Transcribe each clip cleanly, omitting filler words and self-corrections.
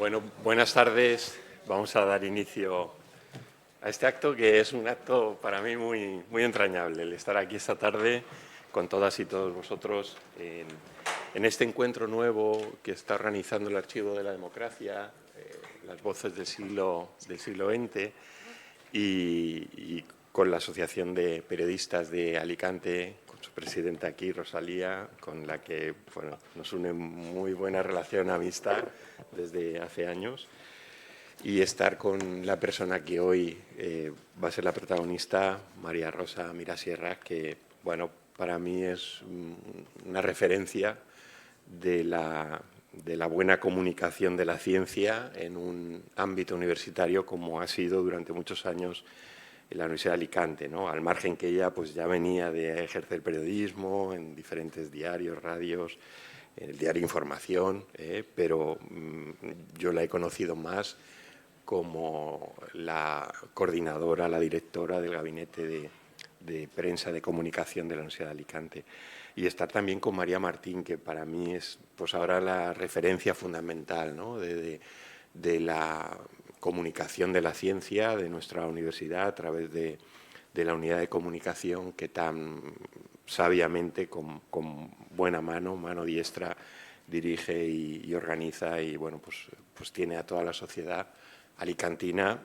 Bueno, buenas tardes. Vamos a dar inicio a este acto, que es un acto para mí muy entrañable, el estar aquí esta tarde con todas y todos vosotros en este encuentro nuevo que está organizando el Archivo de la Democracia, las voces del siglo XX y con la Asociación de Periodistas de Alicante, con su presidenta aquí, Rosalía, con la que nos une muy buena relación, amistad desde hace años, y estar con la persona que hoy va a ser la protagonista, María Rosa Mirasierra, que para mí es una referencia de la buena comunicación de la ciencia en un ámbito universitario como ha sido durante muchos años en la Universidad de Alicante, ¿no? Al margen que ella pues ya venía de ejercer periodismo en diferentes diarios, radios, en el diario Información, pero yo la he conocido más como la coordinadora, la directora del gabinete de prensa de comunicación de la Universidad de Alicante. Y estar también con María Martín, que para mí es pues ahora la referencia fundamental, ¿no? de la comunicación de la ciencia de nuestra universidad a través de la unidad de comunicación que tan sabiamente, con buena mano diestra, dirige y organiza y pues tiene a toda la sociedad alicantina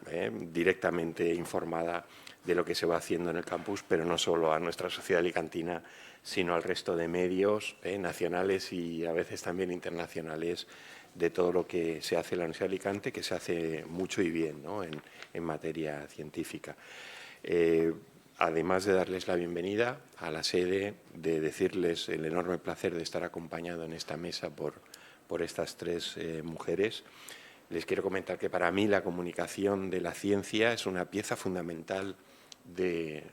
directamente informada de lo que se va haciendo en el campus, pero no solo a nuestra sociedad alicantina, sino al resto de medios nacionales y a veces también internacionales de todo lo que se hace en la Universidad de Alicante, que se hace mucho y bien, ¿no? en materia científica. Además de darles la bienvenida a la sede, de decirles el enorme placer de estar acompañado en esta mesa por estas tres mujeres, les quiero comentar que para mí la comunicación de la ciencia es una pieza fundamental de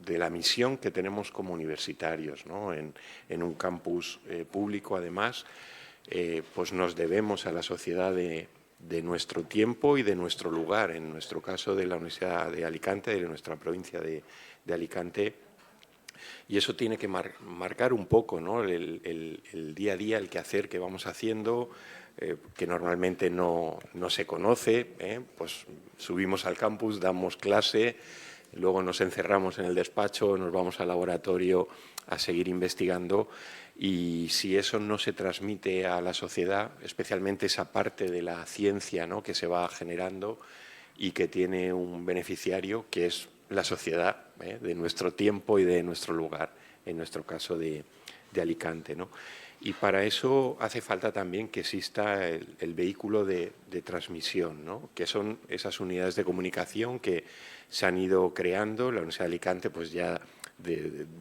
la misión que tenemos como universitarios, ¿no? En un campus público, además, pues nos debemos a la sociedad de nuestro tiempo y de nuestro lugar, en nuestro caso de la Universidad de Alicante, de nuestra provincia de Alicante, y eso tiene que marcar un poco, ¿no? el día a día, el quehacer que vamos haciendo, que normalmente no se conoce, pues subimos al campus, damos clase, luego nos encerramos en el despacho, nos vamos al laboratorio a seguir investigando, y si eso no se transmite a la sociedad, especialmente esa parte de la ciencia, ¿no? que se va generando y que tiene un beneficiario, que es la sociedad de nuestro tiempo y de nuestro lugar, en nuestro caso de Alicante, ¿no? Y para eso hace falta también que exista el vehículo de transmisión, ¿no? Que son esas unidades de comunicación que se han ido creando. La Universidad de Alicante pues ya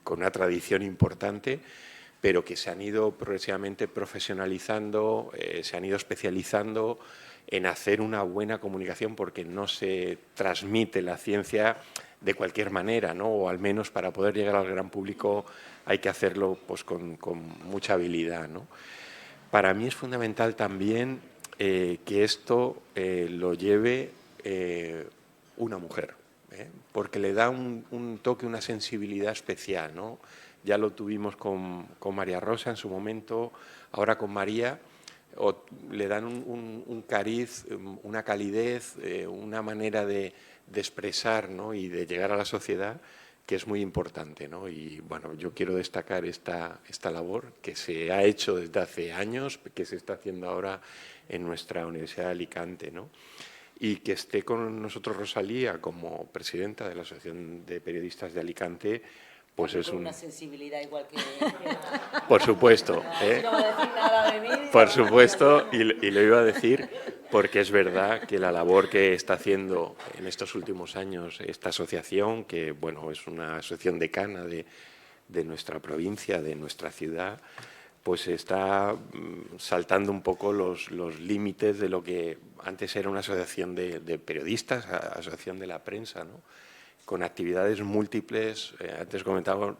con una tradición importante, pero que se han ido progresivamente profesionalizando, se han ido especializando en hacer una buena comunicación, porque no se transmite la ciencia de cualquier manera, ¿no? O al menos para poder llegar al gran público hay que hacerlo pues con mucha habilidad, ¿no? Para mí es fundamental también que esto lo lleve una mujer, porque le da un toque, una sensibilidad especial, ¿no? Ya lo tuvimos con María Rosa en su momento, ahora con María, le dan un cariz, una calidez, una manera de expresar, ¿no? y de llegar a la sociedad, que es muy importante, ¿no? Y bueno, yo quiero destacar esta labor que se ha hecho desde hace años, que se está haciendo ahora en nuestra Universidad de Alicante, ¿no? Y que esté con nosotros Rosalía como presidenta de la Asociación de Periodistas de Alicante, pues es una sensibilidad igual que... Por supuesto, no va a decir nada de mí. Por supuesto, y lo iba a decir porque es verdad que la labor que está haciendo en estos últimos años esta asociación, que bueno, es una asociación decana de nuestra provincia, de nuestra ciudad, pues está saltando un poco los límites de lo que antes era una asociación de periodistas, asociación de la prensa, ¿no? Con actividades múltiples. Antes comentaba,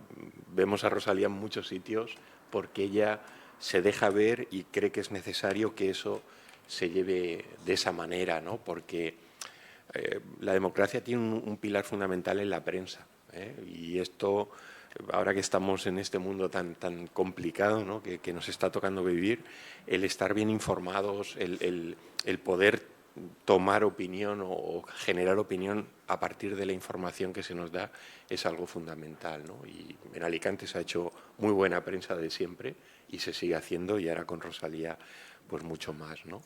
vemos a Rosalía en muchos sitios porque ella se deja ver y cree que es necesario que eso se lleve de esa manera, ¿no? Porque la democracia tiene un pilar fundamental en la prensa, y esto ahora que estamos en este mundo tan complicado, ¿no?, que nos está tocando vivir, el estar bien informados, el poder tomar opinión o generar opinión a partir de la información que se nos da es algo fundamental, ¿no? Y en Alicante se ha hecho muy buena prensa de siempre y se sigue haciendo, y ahora con Rosalía pues mucho más, ¿no?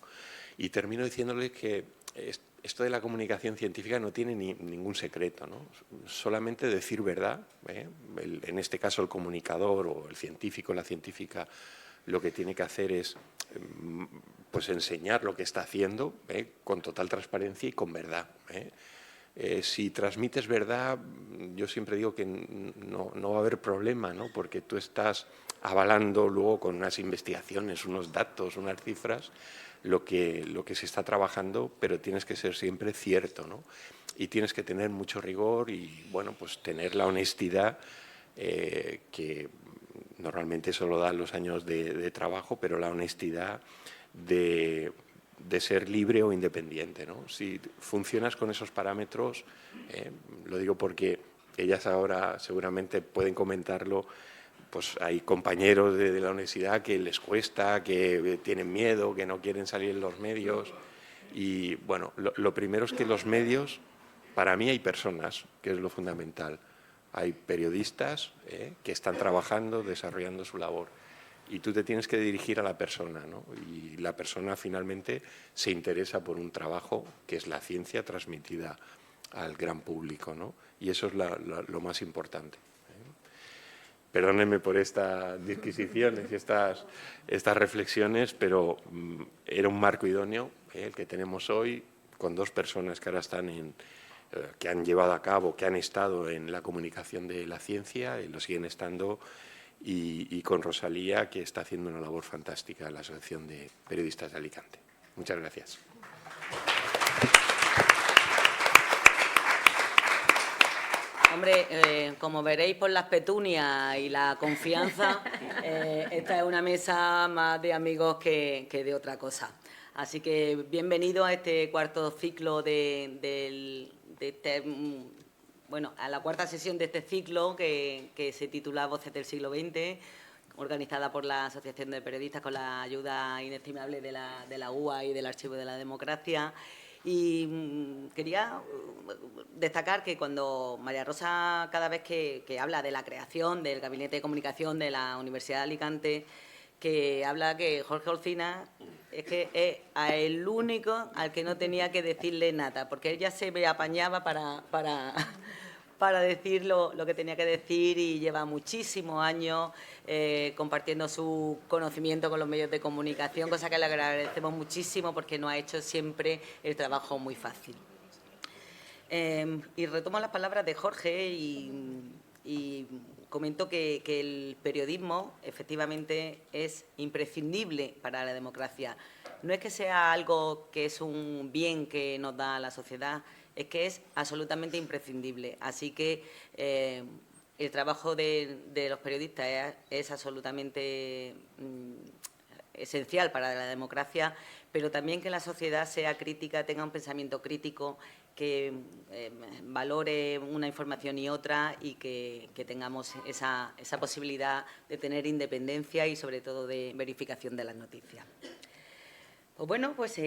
Y termino diciéndole que esto de la comunicación científica no tiene ningún secreto, ¿no? Solamente decir verdad, ¿eh? En este caso el comunicador o el científico, la científica, lo que tiene que hacer es pues enseñar lo que está haciendo, con total transparencia y con verdad. Si transmites verdad, yo siempre digo que no va a haber problema, ¿no? Porque tú estás avalando luego con unas investigaciones, unos datos, unas cifras, lo que se está trabajando, pero tienes que ser siempre cierto, ¿no? Y tienes que tener mucho rigor y, bueno, pues tener la honestidad que normalmente solo dan los años de trabajo, pero la honestidad de ser libre o independiente, ¿no? Si funcionas con esos parámetros, lo digo porque ellas ahora seguramente pueden comentarlo, pues hay compañeros de la universidad que les cuesta, que tienen miedo, que no quieren salir en los medios. Y bueno, lo primero es que los medios, para mí hay personas, que es lo fundamental. Hay periodistas que están trabajando, desarrollando su labor. Y tú te tienes que dirigir a la persona, ¿no? Y la persona finalmente se interesa por un trabajo que es la ciencia transmitida al gran público, ¿no? Y eso es lo más importante. Perdónenme por estas disquisiciones y estas reflexiones, pero era un marco idóneo el que tenemos hoy, con dos personas que ahora están que han llevado a cabo, que han estado en la comunicación de la ciencia y lo siguen estando, y con Rosalía, que está haciendo una labor fantástica en la Asociación de Periodistas de Alicante. Muchas gracias. Hombre, como veréis por las petunias y la confianza, esta es una mesa más de amigos que de otra cosa. Así que bienvenido a este cuarto ciclo a la cuarta sesión de este ciclo que se titula Voces del siglo XX, organizada por la Asociación de Periodistas con la ayuda inestimable de la UA y del Archivo de la Democracia. Y quería destacar que cuando María Rosa, cada vez que habla de la creación del Gabinete de Comunicación de la Universidad de Alicante, que habla que Jorge Olcina es que es el único al que no tenía que decirle nada, porque ella se me apañaba para decir lo que tenía que decir, y lleva muchísimos años compartiendo su conocimiento con los medios de comunicación, cosa que le agradecemos muchísimo porque nos ha hecho siempre el trabajo muy fácil. Y retomo las palabras de Jorge y comento que el periodismo efectivamente es imprescindible para la democracia. No es que sea algo que es un bien que nos da la sociedad, es que es absolutamente imprescindible. Así que el trabajo de los periodistas es absolutamente esencial para la democracia, pero también que la sociedad sea crítica, tenga un pensamiento crítico, que valore una información y otra, y que tengamos esa posibilidad de tener independencia y, sobre todo, de verificación de las noticias. Pues bueno, pues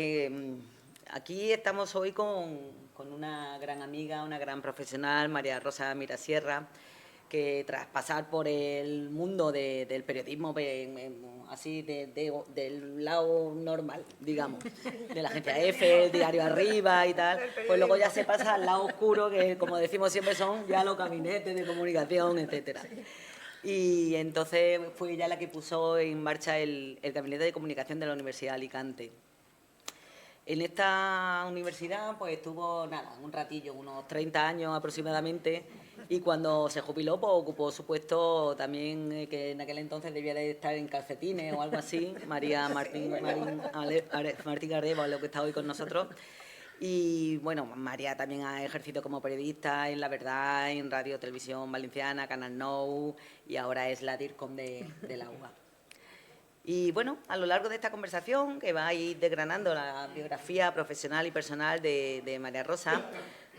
aquí estamos hoy con una gran amiga, una gran profesional, María Rosa Mirasierra, que tras pasar por el mundo del periodismo así del lado normal, digamos, de la agencia EFE, el diario Arriba y tal, pues luego ya se pasa al lado oscuro, que como decimos siempre son ya los gabinetes de comunicación, etcétera. Y entonces fue ella la que puso en marcha el Gabinete de Comunicación de la Universidad de Alicante. En esta universidad pues estuvo un ratillo, unos 30 años aproximadamente, y cuando se jubiló pues ocupó su puesto también, que en aquel entonces debía de estar en calcetines o algo así, María Martín Gareba, lo que está hoy con nosotros. Y bueno, María también ha ejercido como periodista en La Verdad, en Radio Televisión Valenciana, Canal Nou, y ahora es la DIRCOM de la UBA. Y bueno, a lo largo de esta conversación, que va a ir desgranando la biografía profesional y personal de María Rosa,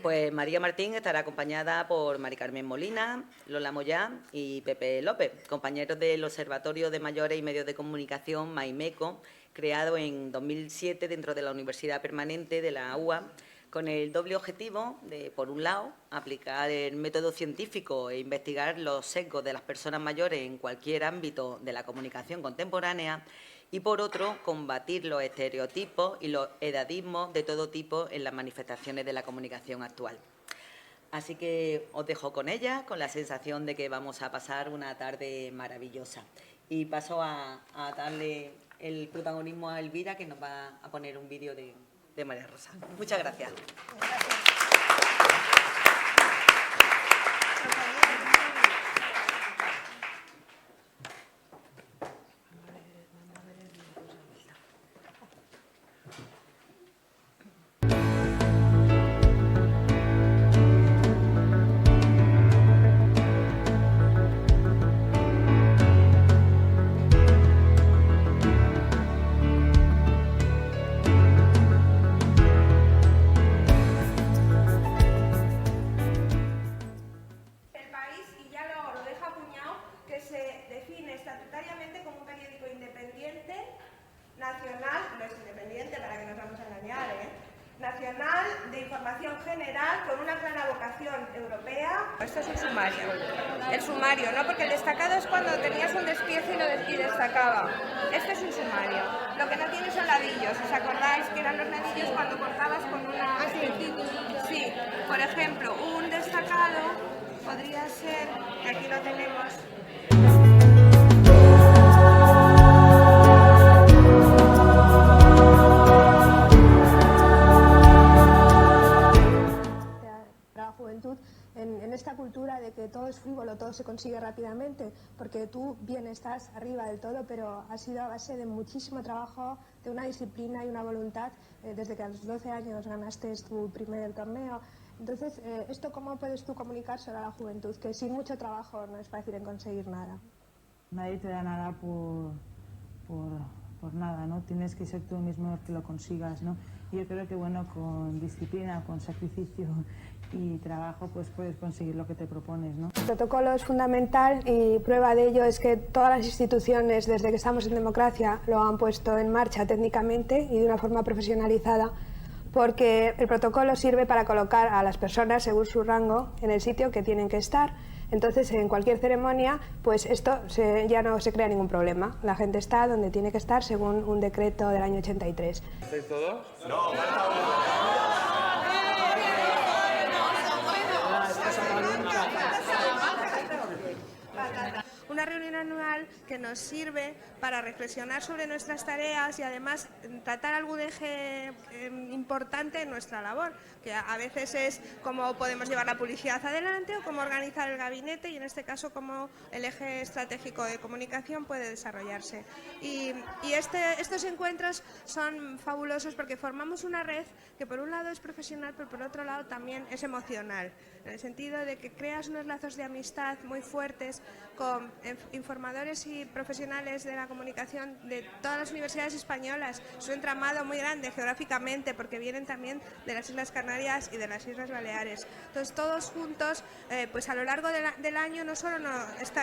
pues María Martín estará acompañada por Mari Carmen Molina, Lola Moyá y Pepe López, compañeros del Observatorio de Mayores y Medios de Comunicación, MAIMECO, creado en 2007 dentro de la Universidad Permanente de la UA, con el doble objetivo de, por un lado, aplicar el método científico e investigar los sesgos de las personas mayores en cualquier ámbito de la comunicación contemporánea y, por otro, combatir los estereotipos y los edadismos de todo tipo en las manifestaciones de la comunicación actual. Así que os dejo con ella, con la sensación de que vamos a pasar una tarde maravillosa. Y paso a darle el protagonismo a Elvira, que nos va a poner un vídeo de María Rosa. Muchas gracias. Nacional de información general con una clara vocación europea. Esto es un sumario, el sumario, ¿no? Porque el destacado es cuando tenías un despiece y destacaba. Este es un sumario. Lo que no tiene son ladillos. ¿Os acordáis que eran los ladillos cuando cortabas con una... Sí, por ejemplo, un destacado podría ser, que aquí lo tenemos... En esta cultura de que todo es frívolo, todo se consigue rápidamente, porque tú bien estás arriba del todo, pero ha sido a base de muchísimo trabajo, de una disciplina y una voluntad, desde que a los 12 años ganaste tu primer torneo. Entonces, ¿esto cómo puedes tú comunicárselo a la juventud? Que sin mucho trabajo no es fácil en conseguir nada. Nadie te da nada por nada, ¿no? Tienes que ser tú mismo el que lo consigas, ¿no? Y yo creo que, bueno, con disciplina, con sacrificio y trabajo, pues puedes conseguir lo que te propones, ¿no? El protocolo es fundamental y prueba de ello es que todas las instituciones, desde que estamos en democracia, lo han puesto en marcha técnicamente y de una forma profesionalizada, porque el protocolo sirve para colocar a las personas, según su rango, en el sitio que tienen que estar. Entonces, en cualquier ceremonia, pues esto ya no se crea ningún problema. La gente está donde tiene que estar, según un decreto del año 83. ¿Estáis todos? No. Una reunión anual que nos sirve para reflexionar sobre nuestras tareas y además tratar algún eje importante en nuestra labor, que a veces es cómo podemos llevar la publicidad adelante o cómo organizar el gabinete y en este caso cómo el eje estratégico de comunicación puede desarrollarse. Y estos encuentros son fabulosos porque formamos una red que por un lado es profesional pero por otro lado también es emocional, en el sentido de que creas unos lazos de amistad muy fuertes con informadores y profesionales de la comunicación de todas las universidades españolas. Es un entramado muy grande geográficamente porque vienen también de las Islas Canarias y de las Islas Baleares. Entonces todos juntos, pues a lo largo del año no solo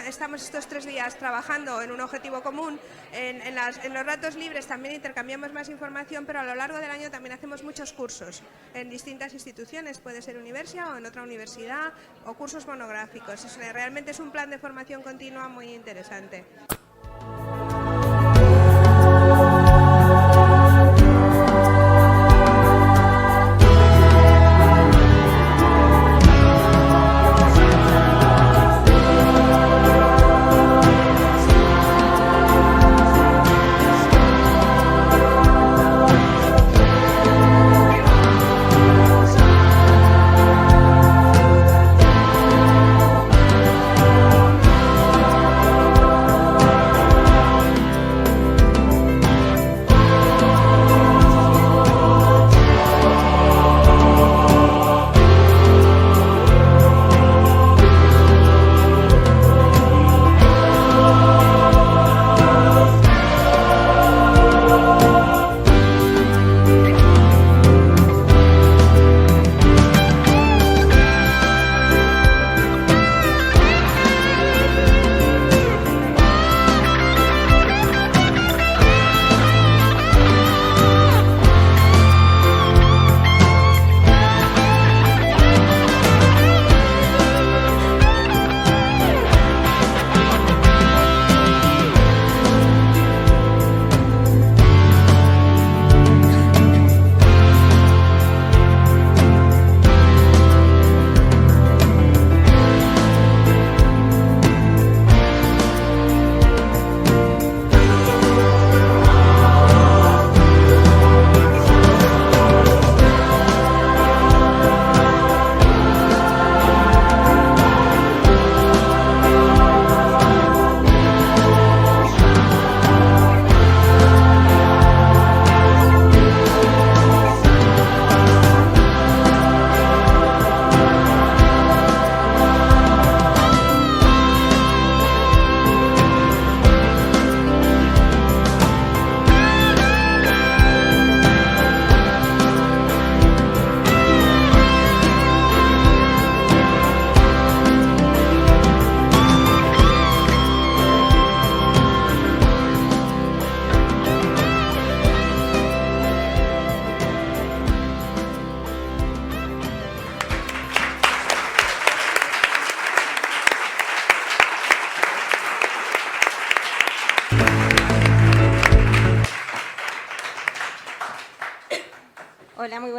estamos estos 3 días trabajando en un objetivo común, en los ratos libres también intercambiamos más información, pero a lo largo del año también hacemos muchos cursos en distintas instituciones, puede ser universidad o en otra universidad, o cursos monográficos. Realmente es un plan de formación continua muy interesante.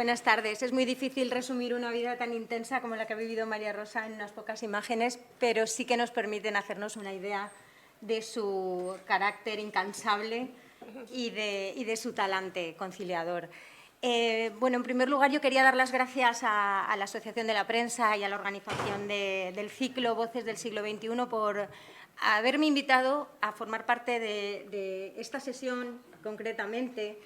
Buenas tardes. Es muy difícil resumir una vida tan intensa como la que ha vivido María Rosa en unas pocas imágenes, pero sí que nos permiten hacernos una idea de su carácter incansable y de su talante conciliador. Bueno, en primer lugar, yo quería dar las gracias a la Asociación de la Prensa y a la organización del ciclo Voces del siglo XXI por haberme invitado a formar parte de esta sesión, concretamente,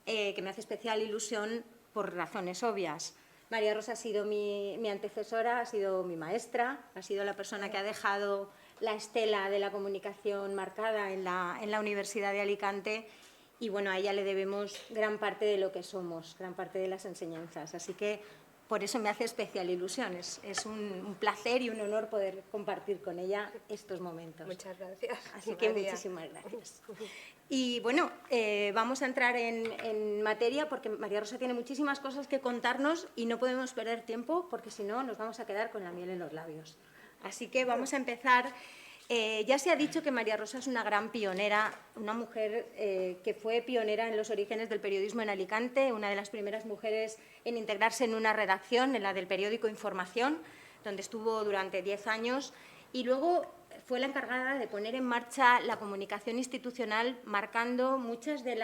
que me hace especial ilusión por razones obvias. María Rosa ha sido mi antecesora, ha sido mi maestra, ha sido la persona que ha dejado la estela de la comunicación marcada en la Universidad de Alicante y, bueno, a ella le debemos gran parte de lo que somos, gran parte de las enseñanzas. Así que por eso me hace especial ilusión. Es un placer y un honor poder compartir con ella estos momentos. Muchas gracias. Así que muchísimas gracias. Y bueno, vamos a entrar en materia porque María Rosa tiene muchísimas cosas que contarnos y no podemos perder tiempo porque si no nos vamos a quedar con la miel en los labios. Así que vamos a empezar. Ya se ha dicho que María Rosa es una gran pionera, una mujer que fue pionera en los orígenes del periodismo en Alicante, una de las primeras mujeres en integrarse en una redacción, en la del periódico Información, donde estuvo durante 10 años, y luego fue la encargada de poner en marcha la comunicación institucional, marcando muchos de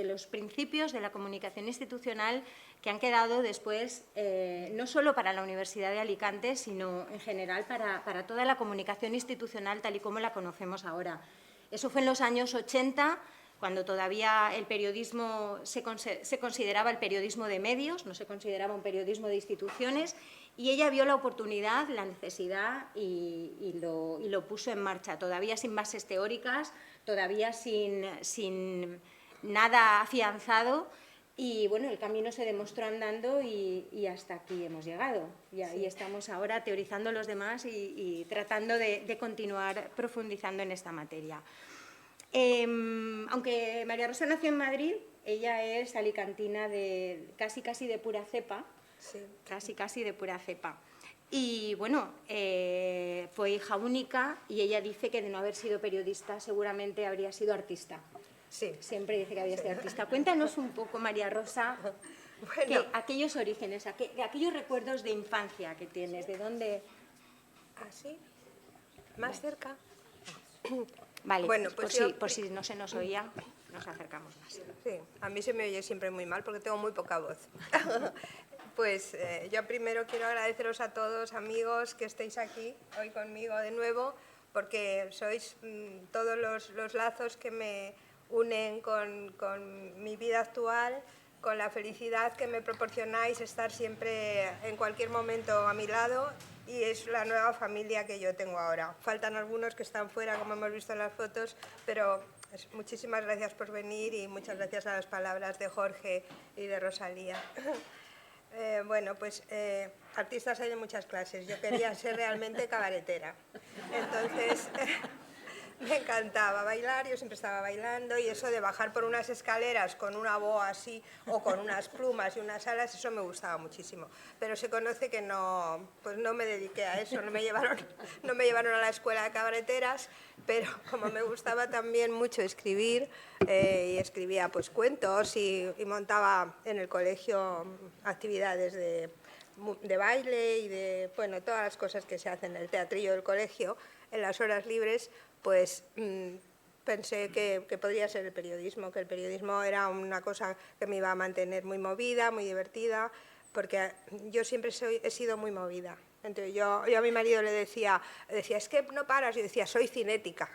los principios de la comunicación institucional que han quedado después, no solo para la Universidad de Alicante, sino en general para toda la comunicación institucional tal y como la conocemos ahora. Eso fue en los años 80, cuando todavía el periodismo se consideraba el periodismo de medios, no se consideraba un periodismo de instituciones, y ella vio la oportunidad, la necesidad y lo puso en marcha, todavía sin bases teóricas, todavía sin nada afianzado. Y bueno, el camino se demostró andando y hasta aquí hemos llegado. Y ahí estamos ahora teorizando los demás y tratando de continuar profundizando en esta materia. Aunque María Rosa nació en Madrid, ella es alicantina casi de pura cepa. Sí. Casi de pura cepa. Y bueno, fue hija única y ella dice que de no haber sido periodista seguramente habría sido artista. Sí. Siempre dice que había sido artista. Cuéntanos un poco, María Rosa, aquellos orígenes, aquellos recuerdos de infancia que tienes, ¿de dónde? ¿Así? ¿Más cerca? Vale, bueno, pues por si no se nos oía, nos acercamos más. Sí, a mí se me oye siempre muy mal porque tengo muy poca voz. Pues yo primero quiero agradeceros a todos, amigos, que estéis aquí hoy conmigo de nuevo, porque sois todos los lazos que me unen con mi vida actual, con la felicidad que me proporcionáis estar siempre en cualquier momento a mi lado, y es la nueva familia que yo tengo ahora. Faltan algunos que están fuera, como hemos visto en las fotos, pero muchísimas gracias por venir y muchas gracias a las palabras de Jorge y de Rosalía. Bueno, pues artistas hay de muchas clases. Yo quería ser realmente cabaretera. Entonces, me encantaba bailar, yo siempre estaba bailando, y eso de bajar por unas escaleras con una boa así o con unas plumas y unas alas, eso me gustaba muchísimo. Pero se conoce que no, pues no me dediqué a eso, no me llevaron a la escuela de cabareteras, pero como me gustaba también mucho escribir, y escribía pues cuentos y montaba en el colegio actividades de baile y de, bueno, todas las cosas que se hacen en el teatrillo del colegio, en las horas libres, pues pensé que podría ser el periodismo, que el periodismo era una cosa que me iba a mantener muy movida, muy divertida, porque yo siempre he sido muy movida. Entonces yo a mi marido le decía, es que no paras, yo decía, soy cinética,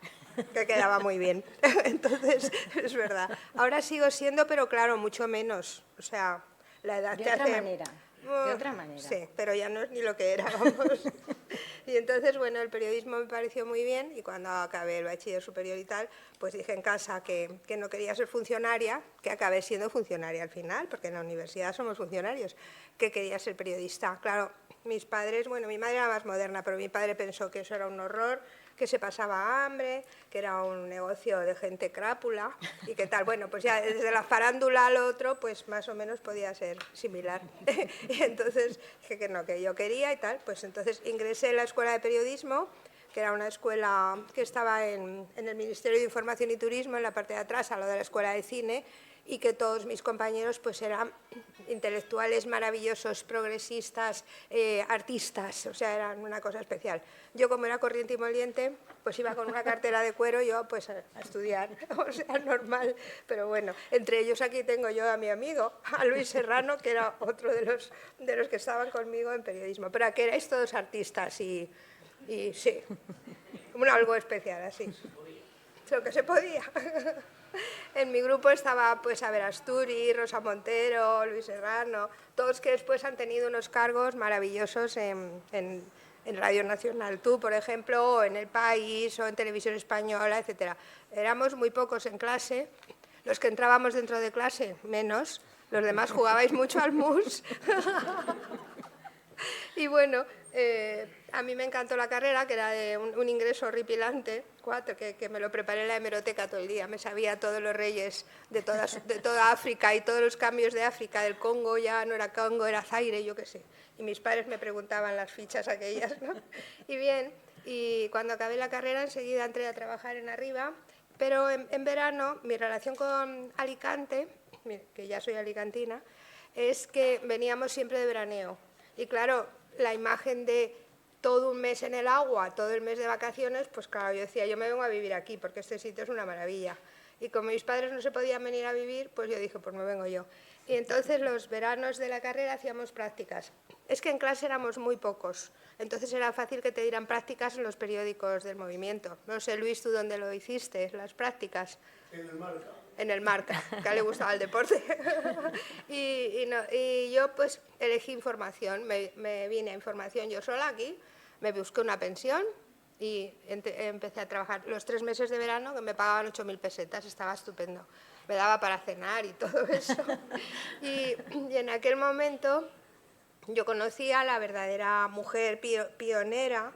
que quedaba muy bien. Entonces, es verdad. Ahora sigo siendo, pero claro, mucho menos. O sea, la edad te hace... De otra manera. Sí, pero ya no es ni lo que era, vamos. Y entonces, bueno, el periodismo me pareció muy bien, y cuando acabé el bachiller superior y tal, pues dije en casa que no quería ser funcionaria, que acabé siendo funcionaria al final, porque en la universidad somos funcionarios, que quería ser periodista. Claro, mis padres, bueno, mi madre era más moderna, pero mi padre pensó que eso era un horror, que se pasaba hambre, que era un negocio de gente crápula y que tal. Bueno, pues ya desde la farándula al otro, pues más o menos podía ser similar. Y entonces dije que no, que yo quería y tal. Pues entonces ingresé en la Escuela de Periodismo, que era una escuela que estaba en el Ministerio de Información y Turismo, en la parte de atrás, al lado de la Escuela de Cine, y que todos mis compañeros pues eran intelectuales maravillosos, progresistas, artistas, o sea, eran una cosa especial. Yo, como era corriente y moliente, pues iba con una cartera de cuero yo pues a estudiar, o sea, normal, pero bueno, entre ellos aquí tengo yo a mi amigo, a Luis Serrano, que era otro de los que estaban conmigo en periodismo, pero aquí erais todos artistas y sí, algo especial así, lo que se podía. En mi grupo estaba pues Abel Asturi, Rosa Montero, Luis Serrano, todos que después han tenido unos cargos maravillosos en Radio Nacional. Tú, por ejemplo, o en El País, o en Televisión Española, etc. Éramos muy pocos en clase, los que entrábamos dentro de clase, menos, los demás jugabais mucho al mus. Y bueno, a mí me encantó la carrera, que era de un ingreso horripilante, 4, que me lo preparé en la hemeroteca todo el día. Me sabía todos los reyes de toda África y todos los cambios de África, del Congo, ya no era Congo, era Zaire, yo qué sé. Y mis padres me preguntaban las fichas aquellas, ¿no? Y bien, y cuando acabé la carrera enseguida entré a trabajar en Arriba, pero en verano mi relación con Alicante, que ya soy alicantina, es que veníamos siempre de veraneo. Y claro, la imagen de todo un mes en el agua, todo el mes de vacaciones, pues claro, yo decía, yo me vengo a vivir aquí porque este sitio es una maravilla. Y como mis padres no se podían venir a vivir, pues yo dije, pues me vengo yo. Y entonces los veranos de la carrera hacíamos prácticas. Es que en clase éramos muy pocos, entonces era fácil que te dieran prácticas en los periódicos del movimiento. No sé, Luis, ¿tú dónde lo hiciste, las prácticas? En el Marca. En el Marca, que a él le gustaba el deporte. y yo pues elegí información, me vine a información yo sola aquí, me busqué una pensión y empecé a trabajar los 3 meses de verano, que me pagaban 8.000 pesetas, estaba estupendo. Me daba para cenar y todo eso. Y en aquel momento yo conocí a la verdadera mujer pionera,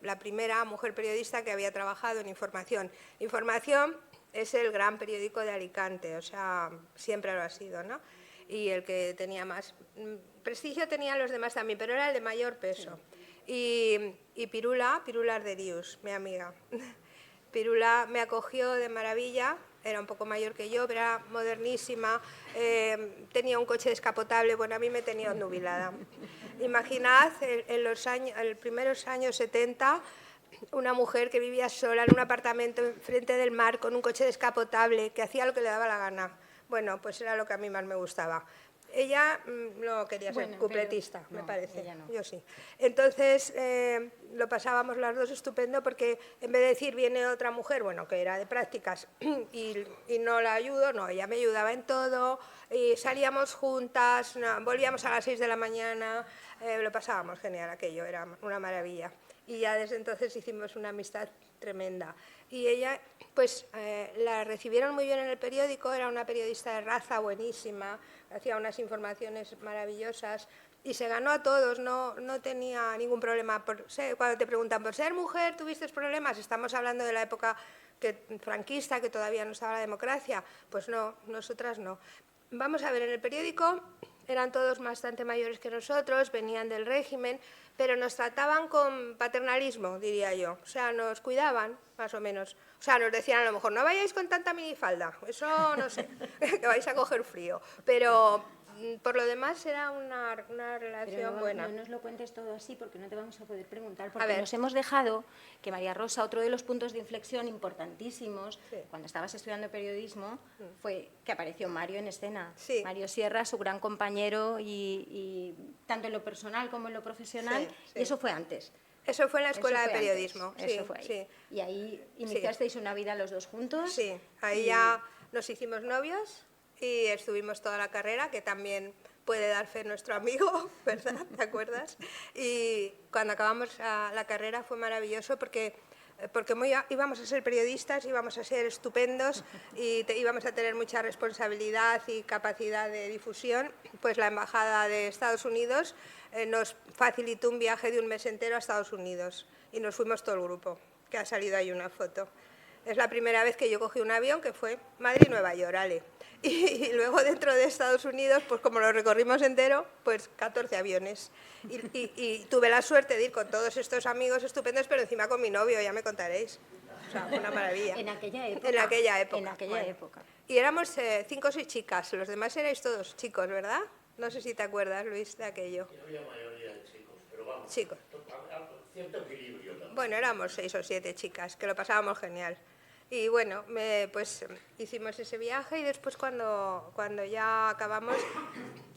la primera mujer periodista que había trabajado en Información. Información es el gran periódico de Alicante, o sea, siempre lo ha sido, ¿no? Y el que tenía más prestigio tenían los demás también, pero era el de mayor peso. Y Pirula Arderius, mi amiga. Pirula me acogió de maravilla, era un poco mayor que yo, pero era modernísima, tenía un coche descapotable, bueno, a mí me tenía obnubilada. Imaginad en los primeros años 70, una mujer que vivía sola en un apartamento enfrente del mar con un coche descapotable, que hacía lo que le daba la gana. Bueno, pues era lo que a mí más me gustaba. Ella no quería ser cupletista, me parece, no. Yo sí. Entonces lo pasábamos las dos estupendo porque en vez de decir viene otra mujer, bueno, que era de prácticas y no la ayudo, no, ella me ayudaba en todo, y salíamos juntas, volvíamos a las 6 de la mañana, lo pasábamos genial aquello, era una maravilla. Y ya desde entonces hicimos una amistad tremenda. Y ella, pues, la recibieron muy bien en el periódico, era una periodista de raza buenísima, hacía unas informaciones maravillosas y se ganó a todos, no tenía ningún problema. Cuando te preguntan, ¿por ser mujer tuviste problemas? Estamos hablando de la época franquista, que todavía no estaba la democracia. Pues no, nosotras no. Vamos a ver, en el periódico eran todos bastante mayores que nosotros, venían del régimen, pero nos trataban con paternalismo, diría yo. O sea, nos cuidaban, más o menos. O sea, nos decían a lo mejor, no vayáis con tanta minifalda, eso no sé, que vais a coger frío. Pero por lo demás era una relación buena. No nos lo cuentes todo así porque no te vamos a poder preguntar, porque nos hemos dejado que María Rosa, otro de los puntos de inflexión importantísimos, sí, cuando estabas estudiando periodismo, fue que apareció Mario en escena. Sí. Mario Sierra, su gran compañero, y tanto en lo personal como en lo profesional, sí, sí. Y eso fue antes. Eso fue en la escuela de periodismo. Sí, eso fue ahí. Sí. Y ahí iniciasteis una vida los dos juntos. Sí, ahí ya nos hicimos novios y estuvimos toda la carrera, que también puede dar fe nuestro amigo, ¿verdad? ¿Te acuerdas? Y cuando acabamos la carrera fue maravilloso porque íbamos a ser periodistas, íbamos a ser estupendos y íbamos a tener mucha responsabilidad y capacidad de difusión. Pues la Embajada de Estados Unidos nos facilitó un viaje de un mes entero a Estados Unidos y nos fuimos todo el grupo, que ha salido ahí una foto. Es la primera vez que yo cogí un avión, que fue Madrid-Nueva York, ale. Y luego dentro de Estados Unidos, pues como lo recorrimos entero, pues 14 aviones. Y tuve la suerte de ir con todos estos amigos estupendos, pero encima con mi novio, ya me contaréis. O sea, fue una maravilla. En aquella época. En aquella época. En aquella época. Y éramos 5 o 6 chicas, los demás erais todos chicos, ¿verdad? No sé si te acuerdas, Luis, de aquello. Había mayoría de chicos, pero vamos, Chicos. cierto equilibrio también. Bueno, éramos 6 o 7 chicas, que lo pasábamos genial. Y bueno, pues hicimos ese viaje y después cuando ya acabamos,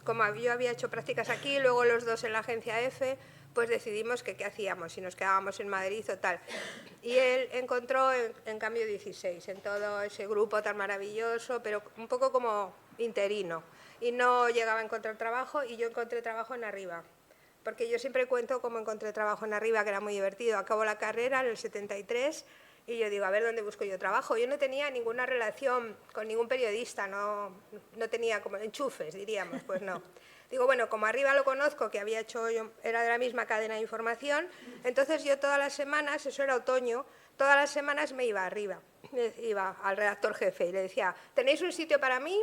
como yo había hecho prácticas aquí, luego los dos en la agencia F, pues decidimos que qué hacíamos, si nos quedábamos en Madrid o tal. Y él encontró en Cambio 16, en todo ese grupo tan maravilloso, pero un poco como interino. Y no llegaba a encontrar trabajo y yo encontré trabajo en Arriba. Porque yo siempre cuento cómo encontré trabajo en Arriba, que era muy divertido. Acabo la carrera en el 73 y yo digo, a ver, ¿dónde busco yo trabajo? Yo no tenía ninguna relación con ningún periodista, no tenía como enchufes, diríamos, pues no. Digo, bueno, como Arriba lo conozco, que había hecho yo, era de la misma cadena de información, entonces yo todas las semanas, eso era otoño, todas las semanas me iba a Arriba, iba al redactor jefe y le decía, ¿tenéis un sitio para mí?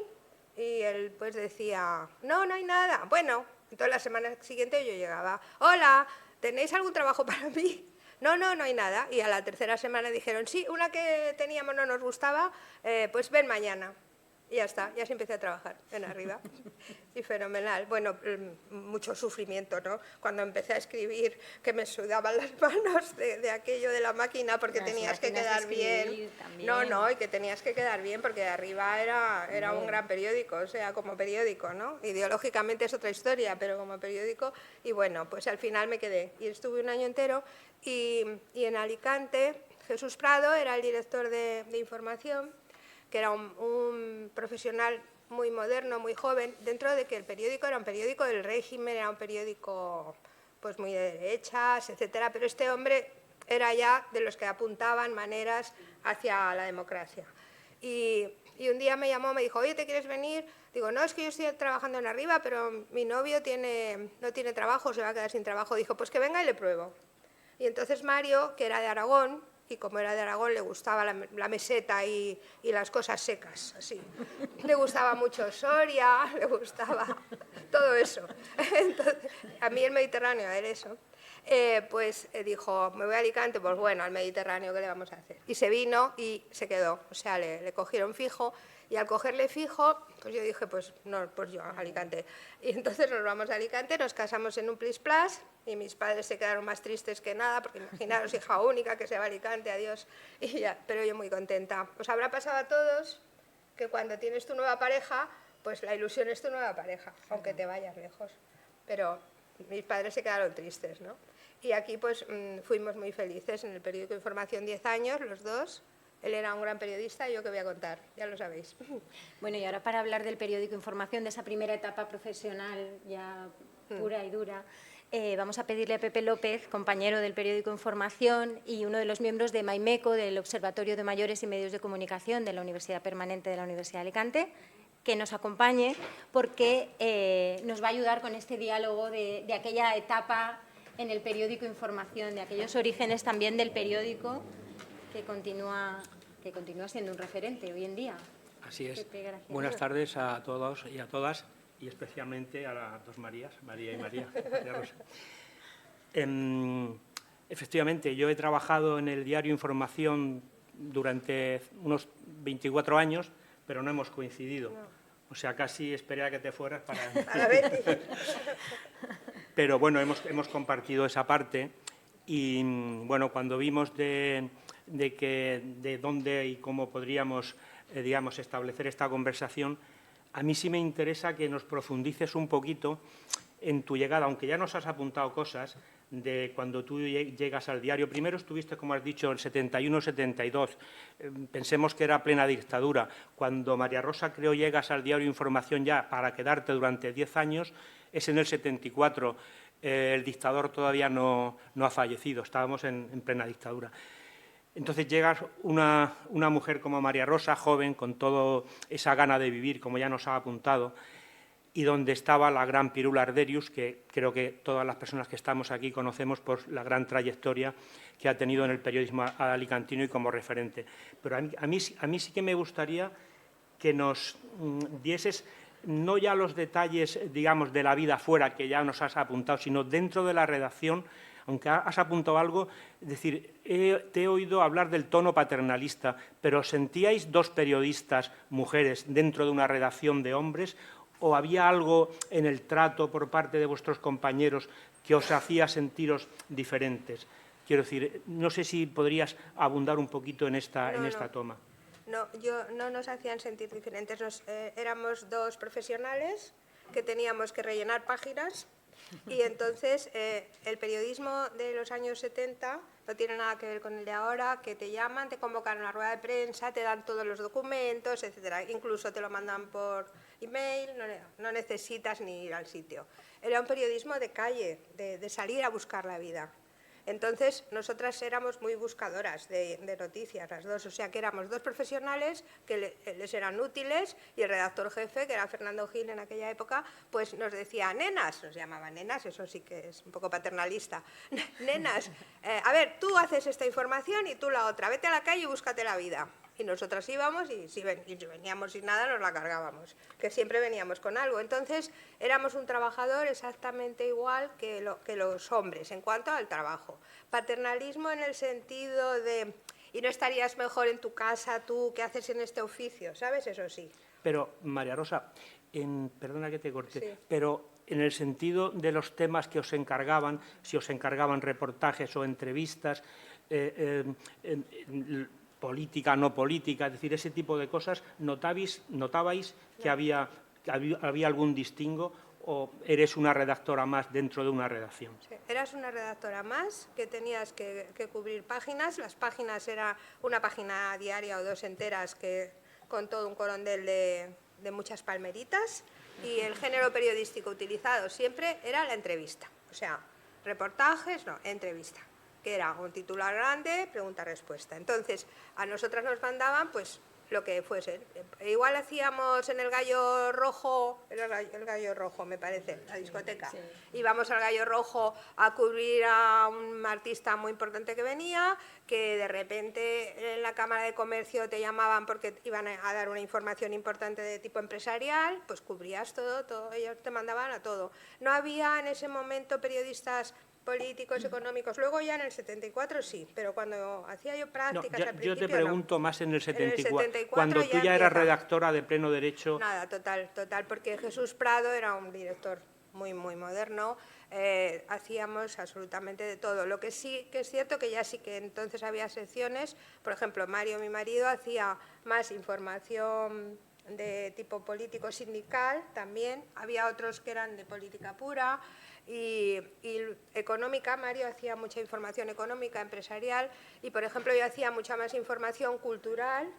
Y él pues decía, no, no hay nada. Bueno, entonces la semana siguiente yo llegaba, hola, ¿tenéis algún trabajo para mí? No, no, no hay nada. Y a la tercera semana dijeron, sí, una que teníamos no nos gustaba, pues ven mañana. Y ya está, ya se empecé a trabajar en Arriba. Y fenomenal. Bueno, mucho sufrimiento, ¿no? Cuando empecé a escribir, que me sudaban las manos de aquello de la máquina, porque tenías que quedar bien. No, y que tenías que quedar bien, porque Arriba era un gran periódico, o sea, como periódico, ¿no? Ideológicamente es otra historia, pero como periódico. Y bueno, pues al final me quedé. Y estuve un año entero. Y en Alicante, Jesús Prado era el director de información, que era un profesional muy moderno, muy joven, dentro de que el periódico era un periódico del régimen, era un periódico pues muy de derechas, etcétera, pero este hombre era ya de los que apuntaban maneras hacia la democracia. Y un día me llamó, me dijo, oye, ¿te quieres venir? Digo, no, es que yo estoy trabajando en Arriba, pero mi novio no tiene trabajo, se va a quedar sin trabajo. Dijo, pues que venga y le pruebo. Y entonces Mario, que era de Aragón, y como era de Aragón le gustaba la meseta y las cosas secas, así. Le gustaba mucho Soria, le gustaba todo eso. Entonces, a mí el Mediterráneo era eso. Pues dijo, me voy a Alicante, pues bueno, al Mediterráneo, ¿qué le vamos a hacer? Y se vino y se quedó, o sea, le cogieron fijo. Y al cogerle fijo, pues yo dije, pues no, pues yo a Alicante. Y entonces nos vamos a Alicante, nos casamos en un plis-plas y mis padres se quedaron más tristes que nada, porque imaginaros, hija única que se va a Alicante, adiós, y ya, pero yo muy contenta. Os habrá pasado a todos que cuando tienes tu nueva pareja, pues la ilusión es tu nueva pareja, aunque te vayas lejos. Pero mis padres se quedaron tristes, ¿no? Y aquí pues fuimos muy felices en el periódico de Información 10 años, los dos. Él era un gran periodista y yo que voy a contar, ya lo sabéis. Bueno, y ahora para hablar del periódico Información, de esa primera etapa profesional ya pura y dura, vamos a pedirle a Pepe López, compañero del periódico Información y uno de los miembros de MAIMECO, del Observatorio de Mayores y Medios de Comunicación de la Universidad Permanente de la Universidad de Alicante, que nos acompañe porque nos va a ayudar con este diálogo de aquella etapa en el periódico Información, de aquellos orígenes también del periódico que continúa siendo un referente hoy en día. Así es. Pepe, buenas tardes a todos y a todas, y especialmente a las dos Marías, María y María. María Rosa. Efectivamente, yo he trabajado en el diario Información durante unos 24 años, pero no hemos coincidido. No. O sea, casi esperé a que te fueras para ver. Pero bueno, hemos compartido esa parte y bueno, cuando vimos de dónde y cómo podríamos, digamos, establecer esta conversación, a mí sí me interesa que nos profundices un poquito en tu llegada, aunque ya nos has apuntado cosas de cuando tú llegas al diario. Primero estuviste, como has dicho, en 71-72, pensemos que era plena dictadura. Cuando María Rosa, creo, llegas al diario Información ya para quedarte durante 10 años, es en el 74, el dictador todavía no ha fallecido, estábamos en plena dictadura. Entonces llegas una mujer como María Rosa, joven, con toda esa gana de vivir, como ya nos ha apuntado, y donde estaba la gran Pirula Arderius, que creo que todas las personas que estamos aquí conocemos por la gran trayectoria que ha tenido en el periodismo alicantino y como referente. Pero a mí sí que me gustaría que nos dieses no ya los detalles, digamos, de la vida fuera, que ya nos has apuntado, sino dentro de la redacción, aunque has apuntado algo, es decir, te he oído hablar del tono paternalista, pero ¿sentíais dos periodistas mujeres dentro de una redacción de hombres o había algo en el trato por parte de vuestros compañeros que os hacía sentiros diferentes? Quiero decir, no sé si podrías abundar un poquito en esta toma. No, no nos hacían sentir diferentes. Éramos dos profesionales que teníamos que rellenar páginas y entonces el periodismo de los años 70 no tiene nada que ver con el de ahora, que te llaman, te convocan a una rueda de prensa, te dan todos los documentos, etcétera. Incluso te lo mandan por email, no necesitas ni ir al sitio. Era un periodismo de calle, de salir a buscar la vida. Entonces, nosotras éramos muy buscadoras de noticias, las dos, o sea que éramos dos profesionales que les eran útiles y el redactor jefe, que era Fernando Gil en aquella época, pues nos decía, nenas, nos llamaban nenas, eso sí que es un poco paternalista, nenas, a ver, tú haces esta información y tú la otra, vete a la calle y búscate la vida. Y nosotras íbamos y si veníamos sin nada nos la cargábamos, que siempre veníamos con algo. Entonces éramos un trabajador exactamente igual que los hombres en cuanto al trabajo. Paternalismo en el sentido de, ¿y no estarías mejor en tu casa tú que haces en este oficio? ¿Sabes? Eso sí. Pero, María Rosa, perdona que te corte, Sí. pero en el sentido de los temas que os encargaban, si os encargaban reportajes o entrevistas, política, no política, es decir, ese tipo de cosas, ¿notabais que había algún distingo o eres una redactora más dentro de una redacción? Sí, eras una redactora más que tenías que cubrir páginas. Las páginas era una página diaria o dos enteras con todo un corondel de muchas palmeritas y el género periodístico utilizado siempre era la entrevista. O sea, reportajes, no, entrevista. Que era un titular grande, pregunta-respuesta. Entonces, a nosotras nos mandaban, pues, lo que fuese. Igual hacíamos en el Gallo Rojo, el Gallo Rojo, me parece, la discoteca. Sí. Íbamos al Gallo Rojo a cubrir a un artista muy importante que venía, que de repente en la Cámara de Comercio te llamaban porque iban a dar una información importante de tipo empresarial, pues cubrías todo, ellos te mandaban a todo. No había en ese momento periodistas políticos, económicos. Luego ya en el 74 sí, pero cuando hacía yo prácticas al principio yo te pregunto no. Más en el 74, en el 74 cuando tú ya eras redactora de pleno derecho. Nada, total, porque Jesús Prado era un director muy moderno, hacíamos absolutamente de todo. Lo que sí que es cierto que ya sí que entonces había secciones, por ejemplo, Mario, mi marido, hacía más información de tipo político sindical también, había otros que eran de política pura, y económica. Mario hacía mucha información económica, empresarial, y por ejemplo yo hacía mucha más información cultural,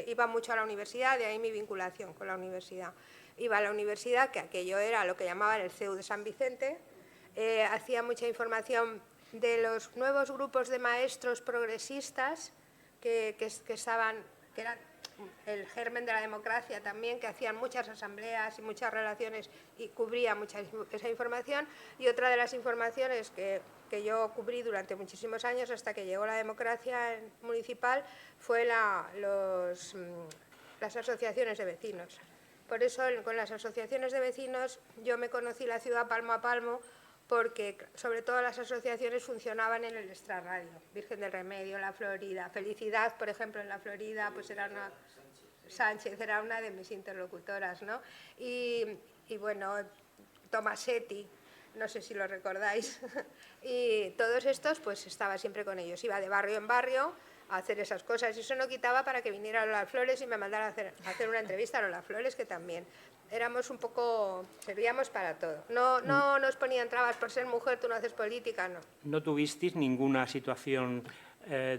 iba mucho a la universidad, de ahí mi vinculación con la universidad. Iba a la universidad, que aquello era lo que llamaban el CEU de San Vicente, hacía mucha información de los nuevos grupos de maestros progresistas que eran el germen de la democracia también, que hacían muchas asambleas y muchas relaciones y cubría esa información. Y otra de las informaciones que yo cubrí durante muchísimos años hasta que llegó la democracia municipal fue las asociaciones de vecinos. Por eso con las asociaciones de vecinos yo me conocí la ciudad palmo a palmo, porque sobre todo las asociaciones funcionaban en el extrarradio. Virgen del Remedio, La Florida, Felicidad, por ejemplo, en La Florida, pues era Sánchez era una de mis interlocutoras, ¿no? Y bueno, Tomasetti, no sé si lo recordáis, y todos estos, pues estaba siempre con ellos, iba de barrio en barrio a hacer esas cosas, y eso no quitaba para que viniera Lola Flores y me mandara a hacer una entrevista a Lola Flores, que también éramos un poco, servíamos para todo. No nos ponían trabas por ser mujer, tú no haces política, no. ¿No tuvisteis ninguna situación,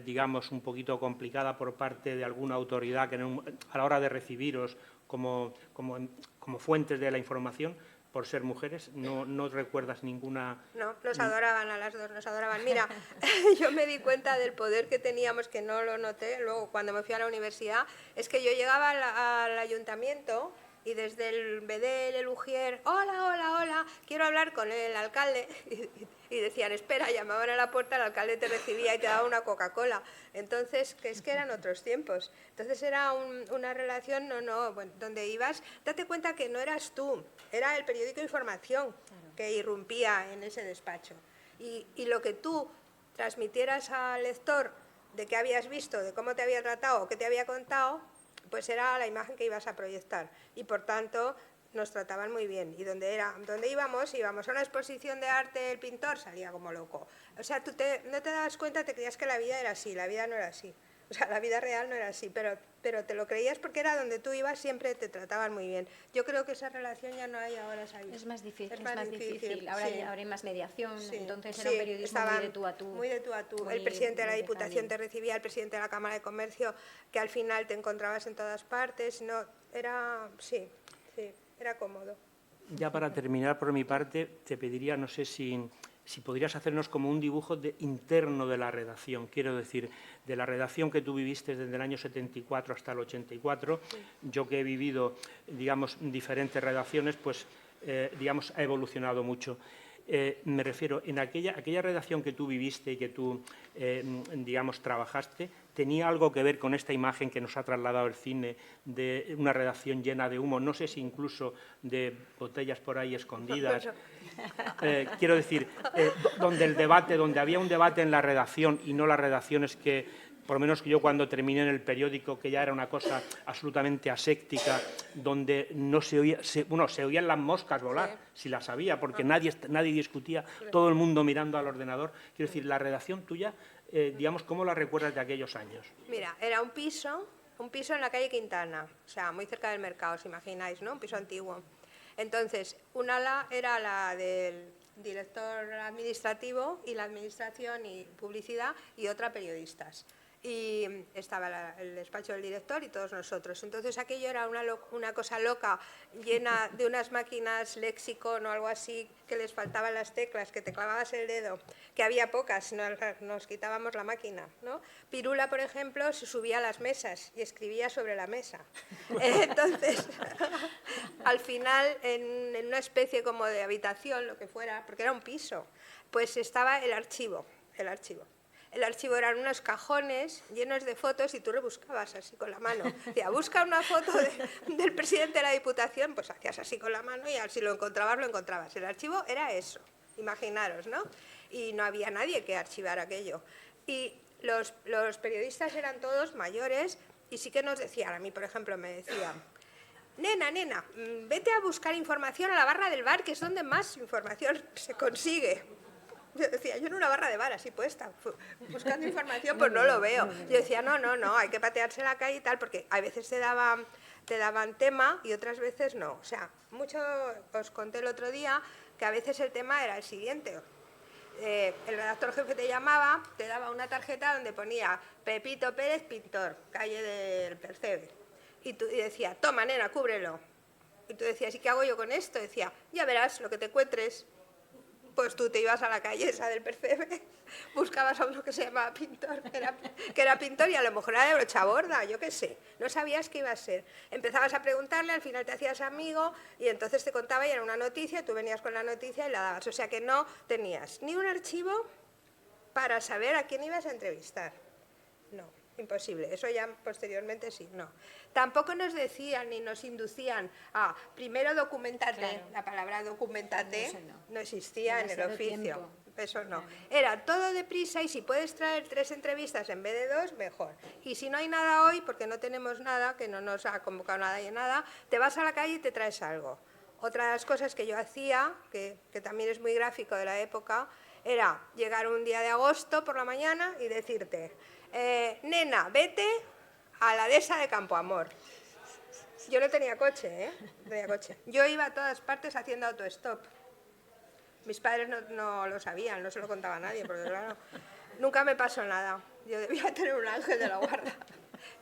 digamos, un poquito complicada por parte de alguna autoridad que a la hora de recibiros como fuentes de la información por ser mujeres? ¿No recuerdas ninguna? No, nos adoraban a las dos, nos adoraban. Mira, yo me di cuenta del poder que teníamos, que no lo noté luego cuando me fui a la universidad, es que yo llegaba al ayuntamiento y desde el Bedel, el Ujier, hola, quiero hablar con el alcalde. Y decían, espera, llamaban a la puerta, el alcalde te recibía y te daba una Coca-Cola. Entonces, que es que eran otros tiempos. Entonces era una relación, bueno, donde ibas, date cuenta que no eras tú, era el periódico Información que irrumpía en ese despacho. Y lo que tú transmitieras al lector de qué habías visto, de cómo te había tratado o qué te había contado, pues era la imagen que ibas a proyectar. Y por tanto, nos trataban muy bien. Y donde íbamos a una exposición de arte del pintor, salía como loco. O sea, tú no te das cuenta, te creías que la vida era así, la vida no era así. O sea, la vida real no era así, pero te lo creías porque era donde tú ibas, siempre te trataban muy bien. Yo creo que esa relación ya no hay ahora, ¿sabes? Es más difícil, Ahora, sí. Ahora hay más mediación, entonces era un periodismo muy de tú a tú. Muy de tú a tú. El presidente de la Diputación te recibía, el presidente de la Cámara de Comercio, que al final te encontrabas en todas partes. No, era cómodo. Ya para terminar, por mi parte, te pediría, no sé si podrías hacernos como un dibujo interno de la redacción, quiero decir, de la redacción que tú viviste desde el año 74 hasta el 84, yo que he vivido, digamos, diferentes redacciones, pues, digamos, ha evolucionado mucho. Me refiero, en aquella redacción que tú viviste y que tú, digamos, trabajaste, ¿tenía algo que ver con esta imagen que nos ha trasladado el cine de una redacción llena de humo? No sé si incluso de botellas por ahí escondidas. Quiero decir, donde había un debate en la redacción y no las redacciones que, por lo menos que yo cuando terminé en el periódico, que ya era una cosa absolutamente aséptica, donde no se oía, se oían las moscas volar, si las había, porque nadie discutía, todo el mundo mirando al ordenador. Quiero decir, la redacción tuya, digamos, ¿cómo la recuerdas de aquellos años? Mira, era un piso en la calle Quintana, o sea, muy cerca del mercado, os imagináis, ¿no? Un piso antiguo. Entonces, un ala era la del director administrativo y la administración y publicidad, y otra periodistas. Y estaba el despacho del director y todos nosotros. Entonces aquello era una cosa loca, llena de unas máquinas Lexicon o algo así, que les faltaban las teclas, que te clavabas el dedo, que había pocas, nos quitábamos la máquina, ¿no? Pirula, por ejemplo, se subía a las mesas y escribía sobre la mesa. Entonces, al final, en una especie como de habitación, lo que fuera, porque era un piso, pues estaba el archivo. El archivo eran unos cajones llenos de fotos y tú rebuscabas así con la mano. Decía, busca una foto del presidente de la Diputación, pues hacías así con la mano y si lo encontrabas, lo encontrabas. El archivo era eso, imaginaros, ¿no? Y no había nadie que archivara aquello. Y los periodistas eran todos mayores y sí que nos decían, a mí por ejemplo me decían, nena, vete a buscar información a la barra del bar, que es donde más información se consigue. Yo decía, yo en una barra de bar así puesta, buscando información, pues no lo veo. Yo decía, no, hay que patearse la calle y tal, porque a veces te daban tema y otras veces no. O sea, mucho os conté el otro día que a veces el tema era el siguiente. El redactor jefe te llamaba, te daba una tarjeta donde ponía Pepito Pérez, pintor, calle del Percebe. Y decía, toma, nena, cúbrelo. Y tú decías, ¿y qué hago yo con esto? Decía, ya verás lo que te encuentres. Pues tú te ibas a la calle esa del Percebe, buscabas a uno que se llamaba pintor, que era pintor y a lo mejor era de brocha borda, yo qué sé, no sabías qué iba a ser. Empezabas a preguntarle, al final te hacías amigo y entonces te contaba y era una noticia, tú venías con la noticia y la dabas. O sea que no tenías ni un archivo para saber a quién ibas a entrevistar. No, imposible. Eso ya posteriormente sí, no. Tampoco nos decían ni nos inducían a primero documentate. Claro. La palabra documentate no existía en el oficio. Eso no. Era todo deprisa y si puedes traer 3 entrevistas en vez de 2, mejor. Y si no hay nada hoy, porque no tenemos nada, que no nos ha convocado nadie nada, te vas a la calle y te traes algo. Otra de las cosas que yo hacía, que también es muy gráfico de la época, era llegar un día de agosto por la mañana y decirte, nena, vete a la dehesa de Campoamor. Yo no tenía coche, No tenía coche. Yo iba a todas partes haciendo autostop. Mis padres no lo sabían, no se lo contaba a nadie, porque claro, nunca me pasó nada. Yo debía tener un ángel de la guarda.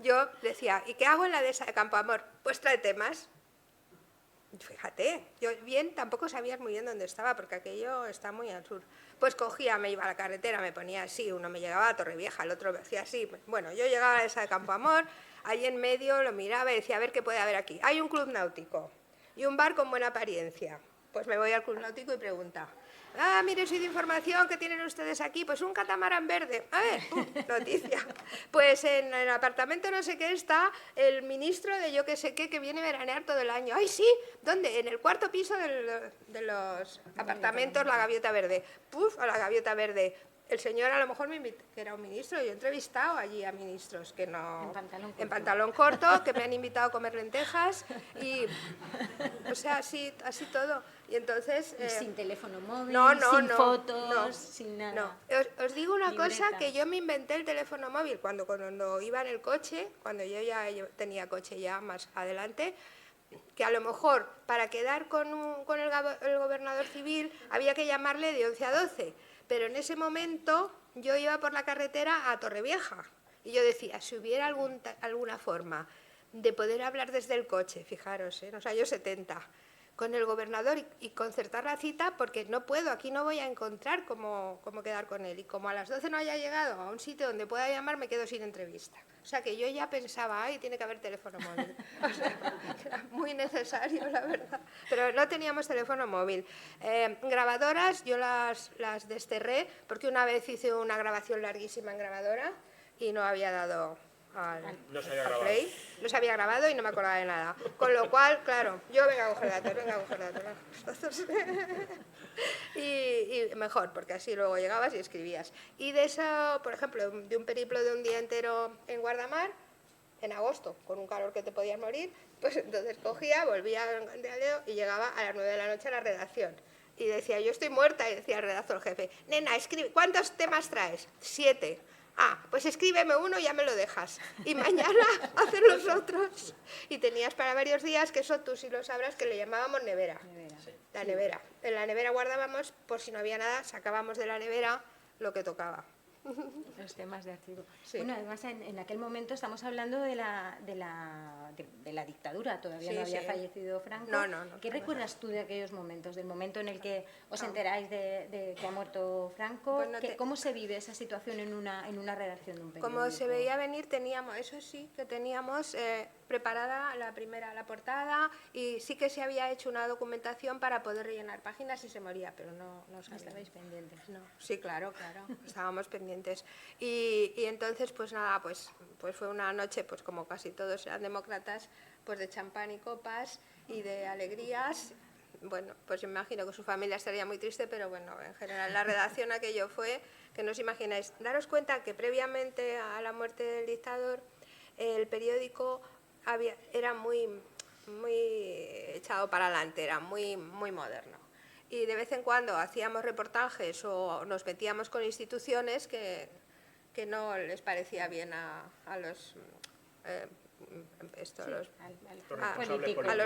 Yo decía, ¿y qué hago en la dehesa de Campoamor? Pues tráete más. Fíjate, yo bien tampoco sabías muy bien dónde estaba, porque aquello está muy al sur. Pues cogía, me iba a la carretera, me ponía así, uno me llegaba a Torrevieja, el otro me hacía así. Bueno, yo llegaba a esa de Campoamor, allí en medio lo miraba y decía, a ver qué puede haber aquí. Hay un club náutico y un bar con buena apariencia. Pues me voy al club náutico y pregunta, mire, soy de información, ¿qué tienen ustedes aquí? Pues un catamarán verde. A ver, noticia. Pues en el apartamento no sé qué está el ministro de yo qué sé qué, que viene a veranear todo el año. ¡Ay, sí! ¿Dónde? En el cuarto piso de los apartamentos, la gaviota verde. ¡Puf! A la gaviota verde. El señor a lo mejor me invitó, que era un ministro, yo he entrevistado allí a ministros que no... En pantalón corto, que me han invitado a comer lentejas y... O sea, así todo. Y entonces... Y sin teléfono móvil, sin fotos, sin nada. No. Os digo una Libretas. cosa, que yo me inventé el teléfono móvil cuando iba en el coche, cuando yo tenía coche ya más adelante, que a lo mejor para quedar con el gobernador civil había que llamarle de 11 a 12. Pero en ese momento yo iba por la carretera a Torrevieja y yo decía, si hubiera alguna forma de poder hablar desde el coche, fijaros, en los años 70, con el gobernador y concertar la cita, porque no puedo, aquí no voy a encontrar cómo quedar con él. Y como a las 12 no haya llegado a un sitio donde pueda llamar, me quedo sin entrevista. O sea que yo ya pensaba, tiene que haber teléfono móvil. O sea, era muy necesario, la verdad. Pero no teníamos teléfono móvil. Grabadoras, yo las desterré, porque una vez hice una grabación larguísima en grabadora y no había dado... No se había grabado. Play, no se había grabado y no me acordaba de nada. Con lo cual, claro, yo venga a coger datos. Y mejor, porque así luego llegabas y escribías. Y de eso, por ejemplo, de un periplo de un día entero en Guardamar, en agosto, con un calor que te podías morir, pues entonces cogía, volvía al Candeleo y llegaba a las 9 de la noche a la redacción. Y decía, yo estoy muerta, y decía el redactor jefe, nena, escribe, ¿cuántos temas traes? 7. Pues escríbeme uno y ya me lo dejas. Y mañana hacer los otros. Y tenías para varios días, que eso tú sí lo sabrás, que le llamábamos nevera. La nevera. En la nevera guardábamos, por si no había nada, sacábamos de la nevera lo que tocaba. Los temas de archivo. Sí. Bueno, además en aquel momento estamos hablando de la dictadura, todavía no había fallecido Franco. No. ¿Qué recuerdas tú de aquellos momentos, del momento en el que os enteráis de que ha muerto Franco? Pues ¿Cómo se vive esa situación en una redacción de un periódico? Como se veía venir, teníamos preparada la portada, y sí que se había hecho una documentación para poder rellenar páginas y se moría, pero no estabais pendientes. No. Sí, claro, estábamos pendientes. Y entonces, pues nada, pues fue una noche, pues como casi todos eran demócratas, pues de champán y copas y de alegrías. Bueno, pues yo me imagino que su familia estaría muy triste, pero bueno, en general la redacción aquello fue, que no os imagináis. Daros cuenta que previamente a la muerte del dictador, el periódico era muy echado para adelante, era muy moderno. Y de vez en cuando hacíamos reportajes o nos metíamos con instituciones que no les parecía bien a los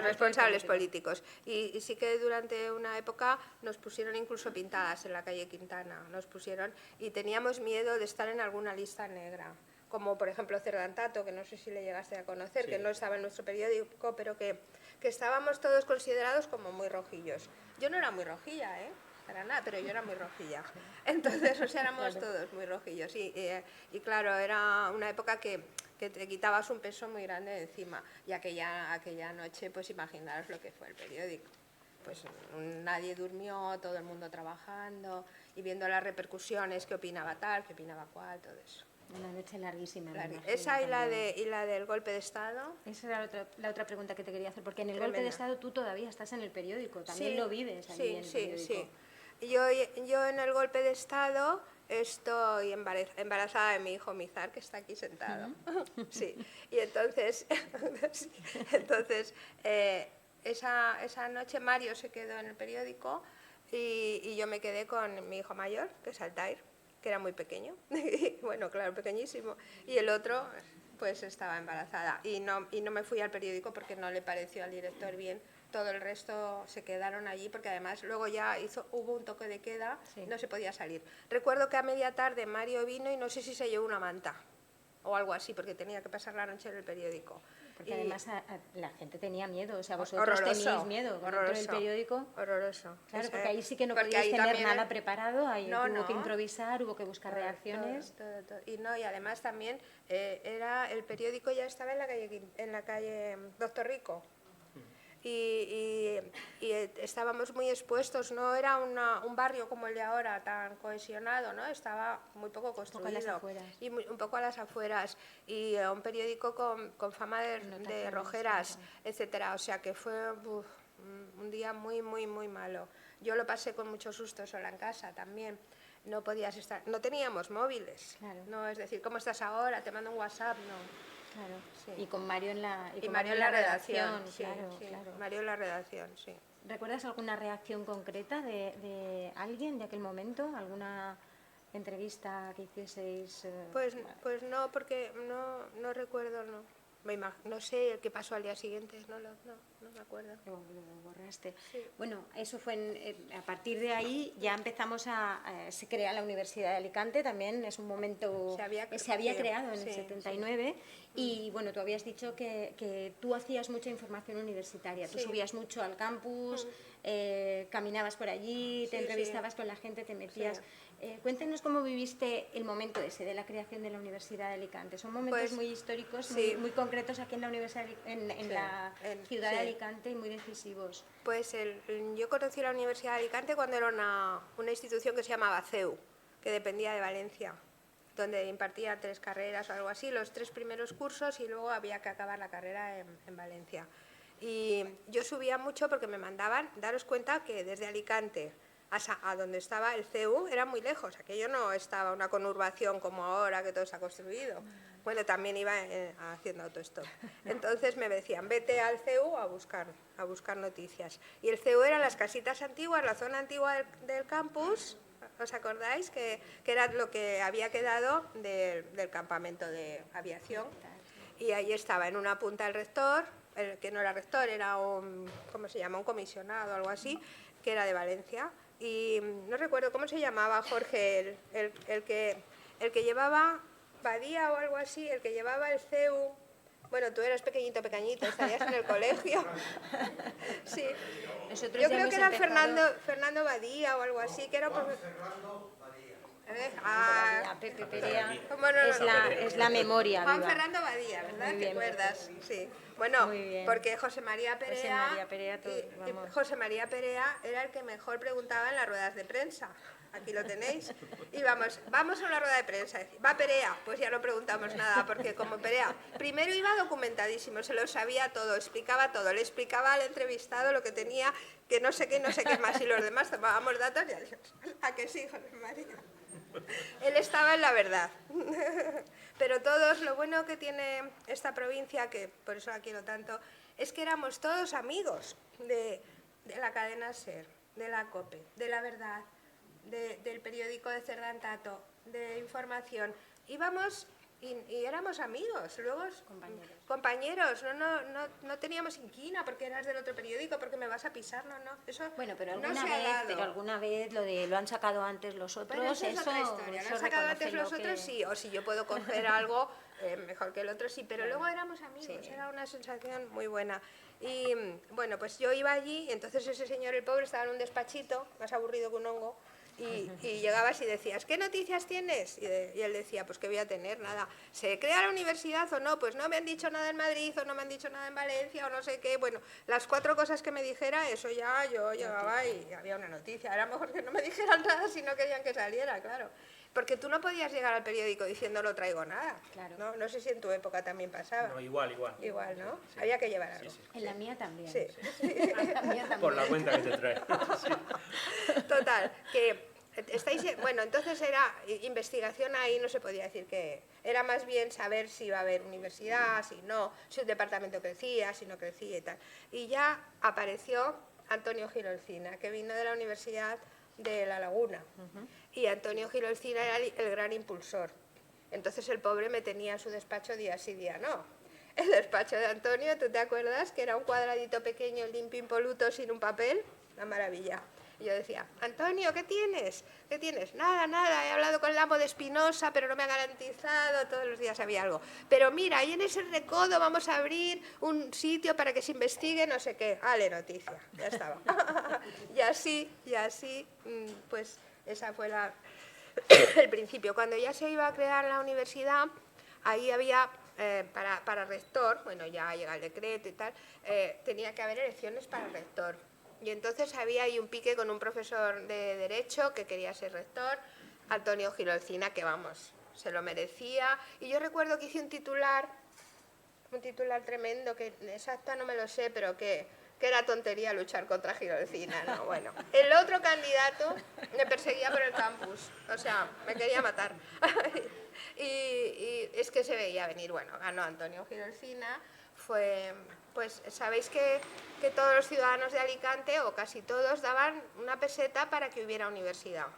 responsables políticos. Y sí que durante una época nos pusieron incluso pintadas en la calle Quintana, y teníamos miedo de estar en alguna lista negra, como por ejemplo Cerdantato, que no sé si le llegaste a conocer, sí, que no estaba en nuestro periódico, pero que estábamos todos considerados como muy rojillos. Yo no era muy rojilla, para nada, pero yo era muy rojilla. Entonces, éramos todos muy rojillos. Y claro, era una época que te quitabas un peso muy grande de encima. Y aquella noche, pues imaginaros lo que fue el periódico. Pues nadie durmió, todo el mundo trabajando y viendo las repercusiones, qué opinaba tal, qué opinaba cual, todo eso. Una noche larguísima. Esa y la del golpe de Estado. Esa era la otra pregunta que te quería hacer, porque en el golpe de Estado tú todavía estás en el periódico, también lo vives allí en el periódico. Sí. Yo en el golpe de Estado estoy embarazada de mi hijo Mizar, que está aquí sentado. Sí. Y entonces esa noche Mario se quedó en el periódico y yo me quedé con mi hijo mayor, que es Altair, que era muy pequeño, bueno, claro, pequeñísimo, y el otro pues estaba embarazada, y no me fui al periódico porque no le pareció al director bien. Todo el resto se quedaron allí, porque además luego ya hubo un toque de queda, no se podía salir. Recuerdo que a media tarde Mario vino y no sé si se llevó una manta o algo así, porque tenía que pasar la noche en el periódico. Porque además la gente tenía miedo, o sea, vosotros teníais miedo dentro del periódico. Horroroso. Claro, porque ahí sí que no podíais tener nada preparado, ahí hubo que improvisar, hubo que buscar reacciones. Todo. Y además también el periódico ya estaba en la calle Doctor Rico. y estábamos muy expuestos, no era un barrio como el de ahora tan cohesionado, ¿no? Estaba muy poco construido. Un poco a las afueras. Y un poco a las afueras, y un periódico con fama de rojeras, etcétera, o sea que fue un día muy, muy, muy malo. Yo lo pasé con mucho susto sola en casa también. No podías estar, no teníamos móviles, claro. No, es decir, ¿cómo estás ahora? Te mando un WhatsApp, no. Claro, Sí. y con Mario en la, Y Mario en la redacción, sí, claro, sí. claro. Mario en la redacción, sí. ¿Recuerdas alguna reacción concreta de alguien de aquel momento? ¿Alguna entrevista que hicieseis? Pues no, porque no recuerdo, no. No sé qué pasó al día siguiente, no me acuerdo. Lo borraste. Sí. Bueno, eso fue a partir de ahí ya empezamos se crea la Universidad de Alicante, también es un momento, se había creado en el 79 y bueno, tú habías dicho que tú hacías mucha información universitaria, tú subías mucho al campus, caminabas por allí, te entrevistabas con la gente, te metías... Cuéntanos cómo viviste el momento ese de la creación de la Universidad de Alicante. Son momentos muy históricos, muy concretos aquí en la Universidad, en la ciudad de Alicante y muy decisivos. Pues yo conocí la Universidad de Alicante cuando era una institución que se llamaba CEU, que dependía de Valencia, donde impartía 3 carreras o algo así, los 3 primeros cursos y luego había que acabar la carrera en Valencia. Y yo subía mucho porque me mandaban, daros cuenta que desde Alicante a donde estaba el CEU era muy lejos, aquello no estaba una conurbación como ahora que todo está construido. Bueno, también iba haciendo autostop. Entonces me decían, vete al CEU a buscar noticias. Y el CEU eran las casitas antiguas, la zona antigua del campus, ¿os acordáis? Que era lo que había quedado del campamento de aviación. Y ahí estaba en una punta el rector, que no era rector, era ¿cómo se llama? Un comisionado o algo así, que era de Valencia. Y no recuerdo cómo se llamaba, Jorge, el que llevaba Badía o algo así, el que llevaba el CEU. Bueno, tú eras pequeñito, estarías en el colegio. Sí. Nosotros yo creo que era Fernando Badía o algo así, que era Pepe Perea, no. Es la memoria Juan viva. Fernando Badía, ¿verdad? ¿Te acuerdas? Sí. Bueno, porque José María Perea era el que mejor preguntaba en las ruedas de prensa. Aquí lo tenéis. Y vamos a una rueda de prensa. Va Perea, pues ya no preguntamos nada, porque como Perea primero iba documentadísimo, se lo sabía todo, explicaba todo, le explicaba al entrevistado lo que tenía, que no sé qué más, y los demás tomábamos datos y adiós. ¿A que sí, José María? Él estaba en la verdad. Pero todos, lo bueno que tiene esta provincia, que por eso la quiero tanto, es que éramos todos amigos de la cadena SER, de la COPE, de La Verdad, del periódico de Cerdantato, de Información. Íbamos y éramos amigos, luego compañeros, no teníamos inquina porque eras del otro periódico, porque me vas a pisar, no, eso bueno, pero alguna vez lo han sacado antes los otros, bueno, eso es otra historia, lo han sacado antes los otros, sí, o si yo puedo coger algo mejor que el otro, sí, pero luego éramos amigos, era una sensación muy buena. Y bueno, pues yo iba allí y entonces ese señor, el pobre, estaba en un despachito, más aburrido que un hongo. Y llegabas y decías, ¿qué noticias tienes? Y él decía, pues ¿qué voy a tener? Nada. ¿Se crea la universidad o no? Pues no me han dicho nada en Madrid o no me han dicho nada en Valencia o no sé qué. Bueno, las 4 cosas que me dijera, eso ya yo llegaba y había una noticia. Era mejor que no me dijeran nada si no querían que saliera, claro. Porque tú no podías llegar al periódico diciendo no traigo nada. Claro. No sé si en tu época también pasaba. No, igual. Igual, ¿no? Sí. Había que llevar algo. Sí. En la mía también. Sí. La mía también. Por la cuenta que te trae. Total, que bueno, entonces era investigación, ahí no se podía decir que era más bien saber si iba a haber universidad, si no, si un departamento crecía, si no crecía y tal. Y ya apareció Antonio Girolcina, que vino de la Universidad de La Laguna. Y Antonio Girolcina era el gran impulsor. Entonces el pobre me tenía en su despacho día sí, día no. El despacho de Antonio, ¿tú te acuerdas? Que era un cuadradito pequeño, limpio, impoluto, sin un papel. Una maravilla. Y yo decía, Antonio, ¿qué tienes? ¿Qué tienes? Nada, he hablado con el amo de Espinosa, pero no me ha garantizado, todos los días había algo. Pero mira, ahí en ese recodo vamos a abrir un sitio para que se investigue no sé qué. Noticia, ya estaba. y así, pues esa fue el principio. Cuando ya se iba a crear la universidad, ahí había para rector, bueno, ya llega el decreto y tal, tenía que haber elecciones para rector. Y entonces había ahí un pique con un profesor de Derecho que quería ser rector, Antonio Girolcina, que vamos, se lo merecía. Y yo recuerdo que hice un titular tremendo, que exacta no me lo sé, pero que era tontería luchar contra Girolcina, ¿no? Bueno, el otro candidato me perseguía por el campus, o sea, me quería matar. y es que se veía venir. Bueno, ganó Antonio Girolcina, pues sabéis que todos los ciudadanos de Alicante, o casi todos, daban una peseta para que hubiera universidad.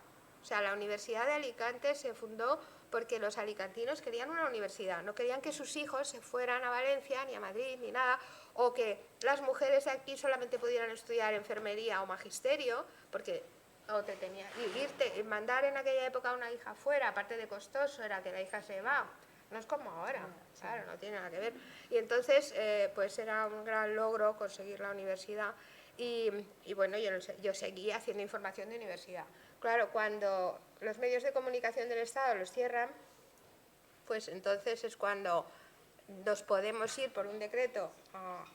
O sea, la Universidad de Alicante se fundó porque los alicantinos querían una universidad, no querían que sus hijos se fueran a Valencia, ni a Madrid, ni nada, o que las mujeres de aquí solamente pudieran estudiar enfermería o magisterio, porque mandar en aquella época a una hija fuera, aparte de costoso, era que la hija se va. No es como ahora, claro, no tiene nada que ver. Y entonces, pues era un gran logro conseguir la universidad. Y bueno, yo seguía haciendo información de universidad. Claro, cuando los medios de comunicación del Estado los cierran, pues entonces es cuando nos podemos ir por un decreto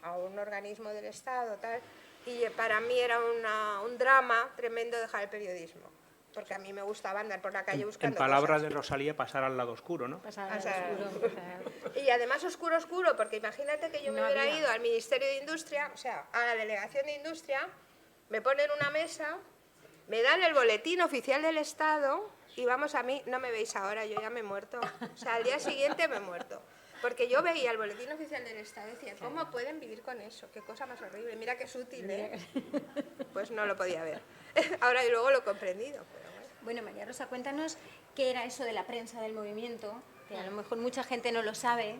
a un organismo del Estado, tal, y para mí era un drama tremendo dejar el periodismo, porque a mí me gustaba andar por la calle buscando En palabras cosas. de Rosalía, pasar al lado oscuro, ¿no? Pasar al lado oscuro. Y además oscuro, porque imagínate que yo me hubiera ido al Ministerio de Industria, o sea, a la Delegación de Industria, me ponen una mesa, me dan el boletín oficial del Estado y vamos, a mí, no me veis ahora, yo ya me he muerto. O sea, al día siguiente me he muerto. Porque yo veía el boletín oficial del Estado y decía, ¿cómo pueden vivir con eso? Qué cosa más horrible. Mira qué sutil, ¿eh? Pues no lo podía ver. Ahora y luego lo he comprendido, pero bueno. Bueno, María Rosa, cuéntanos qué era eso de la prensa del movimiento, que a lo mejor mucha gente no lo sabe,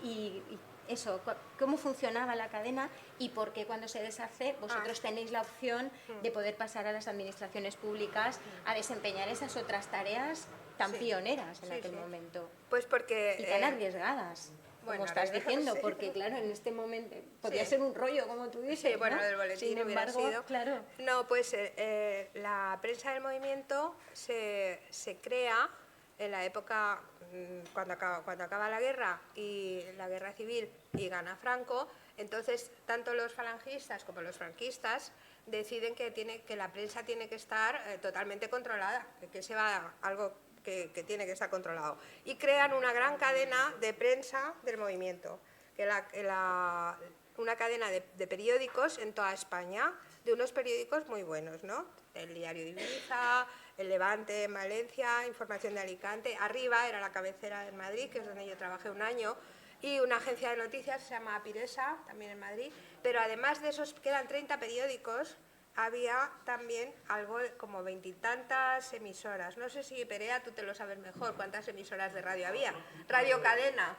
y eso, cómo funcionaba la cadena y por qué cuando se deshace vosotros tenéis la opción de poder pasar a las administraciones públicas a desempeñar esas otras tareas tan pioneras en aquel momento. Pues porque... Y tan arriesgadas, como estás diciendo, porque claro, en este momento podía ser un rollo, como tú dices, Sí, bueno, ¿no? del boletín Sin hubiera embargo, sido... claro. No, pues la prensa del movimiento se crea en la época, cuando acaba la guerra y la guerra civil y gana Franco, entonces tanto los falangistas como los franquistas deciden que la prensa tiene que estar totalmente controlada, que se va algo que tiene que estar controlado. Y crean una gran cadena de prensa del movimiento, una cadena de periódicos en toda España, de unos periódicos muy buenos, ¿no? El Diario de Ibiza, El Levante en Valencia, Información de Alicante, Arriba era la cabecera en Madrid, que es donde yo trabajé un año, y una agencia de noticias se llama Piresa, también en Madrid, pero además de esos que eran 30 periódicos, había también algo como 20 y tantas emisoras. No sé si, Perea, tú te lo sabes mejor, ¿cuántas emisoras de radio había? Radio Cadena.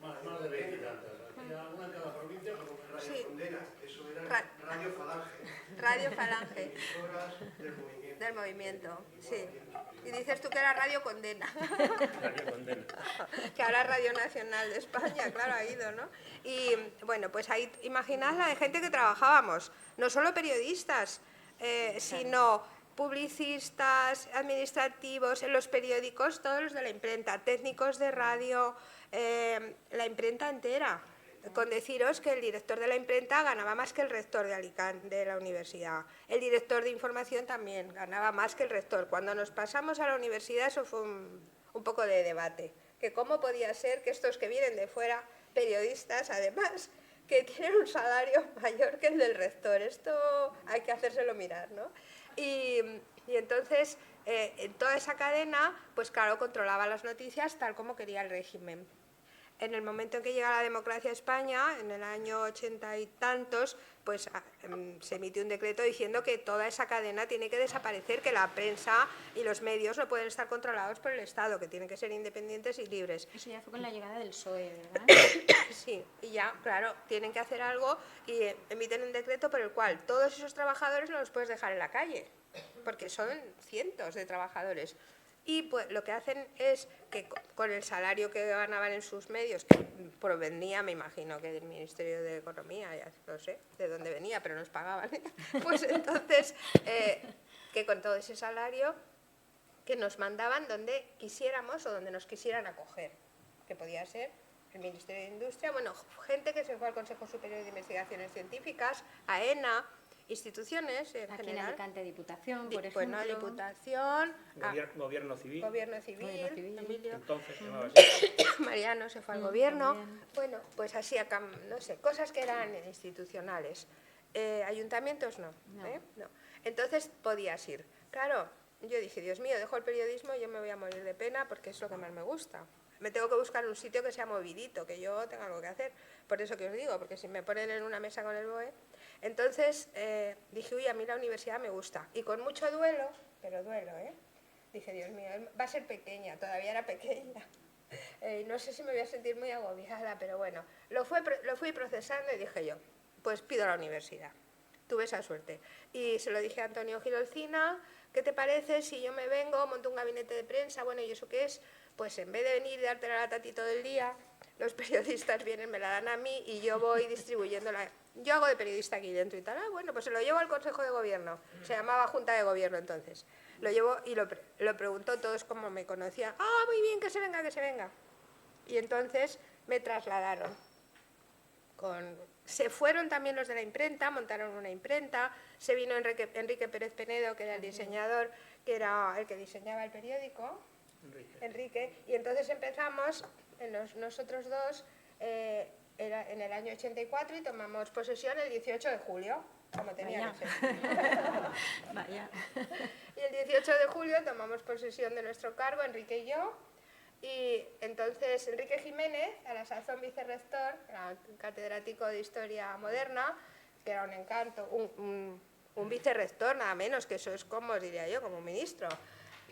Más de 20 y tantas. Había una en cada provincia, como Radio Condena, eso era Radio Falange. Radio Falange. Emisoras del movimiento. Del movimiento, sí. Y dices tú que era Radio Condena. Radio Condena. Que ahora es Radio Nacional de España, claro, ha ido, ¿no? Y bueno, pues ahí imaginad la de gente que trabajábamos, no solo periodistas, sino publicistas, administrativos, en los periódicos, todos los de la imprenta, técnicos de radio, la imprenta entera. Con deciros que el director de la imprenta ganaba más que el rector de Alicante, de la universidad. El director de información también ganaba más que el rector. Cuando nos pasamos a la universidad eso fue un poco de debate. Que cómo podía ser que estos que vienen de fuera, periodistas además, que tienen un salario mayor que el del rector. Esto hay que hacérselo mirar, ¿no? Y entonces, en toda esa cadena, pues claro, controlaba las noticias tal como quería el régimen. En el momento en que llega la democracia a España, en el año 80 y tantos, pues se emite un decreto diciendo que toda esa cadena tiene que desaparecer, que la prensa y los medios no pueden estar controlados por el Estado, que tienen que ser independientes y libres. Eso ya fue con la llegada del PSOE, ¿verdad? Sí, y ya, claro, tienen que hacer algo y emiten un decreto por el cual todos esos trabajadores no los puedes dejar en la calle, porque son cientos de trabajadores. Y pues lo que hacen es que con el salario que ganaban en sus medios, que provenía, me imagino, que del Ministerio de Economía, ya no sé de dónde venía, pero nos pagaban, pues entonces, que con todo ese salario, que nos mandaban donde quisiéramos o donde nos quisieran acoger, que podía ser el Ministerio de Industria, bueno, gente que se fue al Consejo Superior de Investigaciones Científicas, AENA, instituciones en Aquí general. en Alicante, Diputación, por ejemplo. Bueno, Diputación, Gobierno civil. Gobierno Civil, Emilio. Entonces, se llamaba así. Mariano se fue al Gobierno. También. Bueno, pues así, no sé, cosas que eran institucionales. Ayuntamientos no. No. Entonces podías ir. Claro, yo dije, Dios mío, dejo el periodismo y yo me voy a morir de pena porque es lo que más me gusta. Me tengo que buscar un sitio que sea movidito, que yo tenga algo que hacer. Por eso que os digo, porque si me ponen en una mesa con el BOE... Entonces dije, uy, a mí la universidad me gusta. Y con mucho duelo, pero duelo, dije, Dios mío, va a ser pequeña, todavía era pequeña. No sé si me voy a sentir muy agobiada, pero bueno, lo fui procesando y dije yo, pues pido la universidad. Tuve esa suerte. Y se lo dije a Antonio Gilolcina, ¿qué te parece si yo me vengo, monto un gabinete de prensa? Bueno, ¿y eso qué es? Pues en vez de venir y darte la lata a ti todo el día, los periodistas vienen, me la dan a mí y yo voy distribuyéndola. Yo hago de periodista aquí dentro y tal. Bueno, pues se lo llevo al Consejo de Gobierno. Se llamaba Junta de Gobierno entonces. Lo llevo y lo preguntó, todos como me conocían. ¡Ah, muy bien, que se venga, que se venga! Y entonces me trasladaron. Se fueron también los de la imprenta, montaron una imprenta. Se vino Enrique Pérez Penedo, que era el diseñador, que era el que diseñaba el periódico. Enrique. Y entonces empezamos, nosotros dos, en el año 84 y tomamos posesión el 18 de julio, como tenía que ser. Vaya. Y el 18 de julio tomamos posesión de nuestro cargo, Enrique y yo, y entonces Enrique Jiménez, a la sazón vicerrector, era un catedrático de Historia Moderna, que era un encanto, un vicerrector nada menos, que eso es como, os diría yo, como un ministro.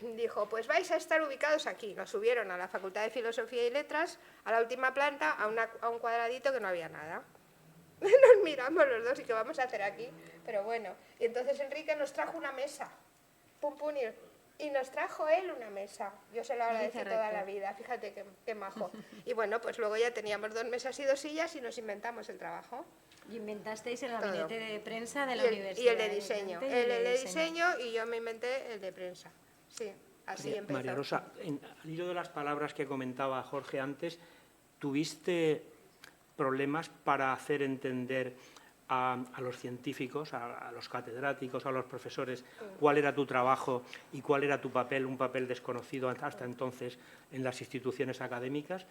Dijo, pues vais a estar ubicados aquí. Nos subieron a la Facultad de Filosofía y Letras, a la última planta, a un cuadradito que no había nada. Nos miramos los dos y ¿qué vamos a hacer aquí? Pero bueno, y entonces Enrique nos trajo una mesa, pum pum, y nos trajo él una mesa. Yo se lo agradecí toda la vida, fíjate qué majo. Y bueno, pues luego ya teníamos 2 mesas y 2 sillas y nos inventamos el trabajo. Y inventasteis el gabinete de prensa de la universidad. Y el de diseño. El de diseño y yo me inventé el de prensa. Sí, así empezó. María Rosa, al hilo de las palabras que comentaba Jorge antes, ¿tuviste problemas para hacer entender a los científicos, a los catedráticos, a los profesores, cuál era tu trabajo y cuál era tu papel, un papel desconocido hasta entonces en las instituciones académicas?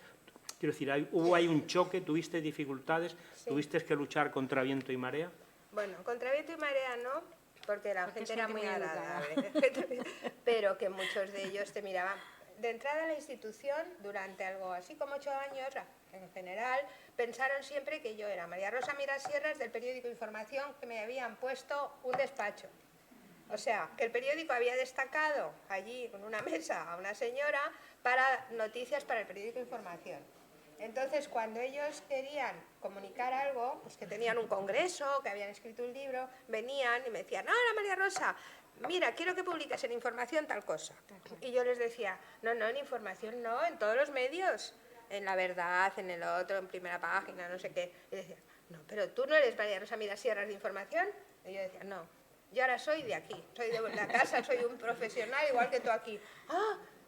Quiero decir, ¿hubo ahí un choque? ¿Tuviste dificultades? Sí. ¿Tuviste que luchar contra viento y marea? Bueno, contra viento y marea no, porque la gente era muy agradable, pero que muchos de ellos te miraban. De entrada a la institución, durante algo así como 8 años, en general, pensaron siempre que yo era María Rosa Mirasierras del periódico Información, que me habían puesto un despacho. O sea, que el periódico había destacado allí con una mesa a una señora para noticias para el periódico Información. Entonces, cuando ellos querían comunicar algo, pues que tenían un congreso, que habían escrito un libro, venían y me decían, ¡hola María Rosa! Mira, quiero que publiques en Información tal cosa. Y yo les decía, no, en Información no, en todos los medios, en La Verdad, en el otro, en Primera Página, no sé qué. Y decían, no, pero tú no eres María Rosa Mirasierras de Información. Y yo decía, no, yo ahora soy de aquí, soy de la casa, soy un profesional igual que tú aquí.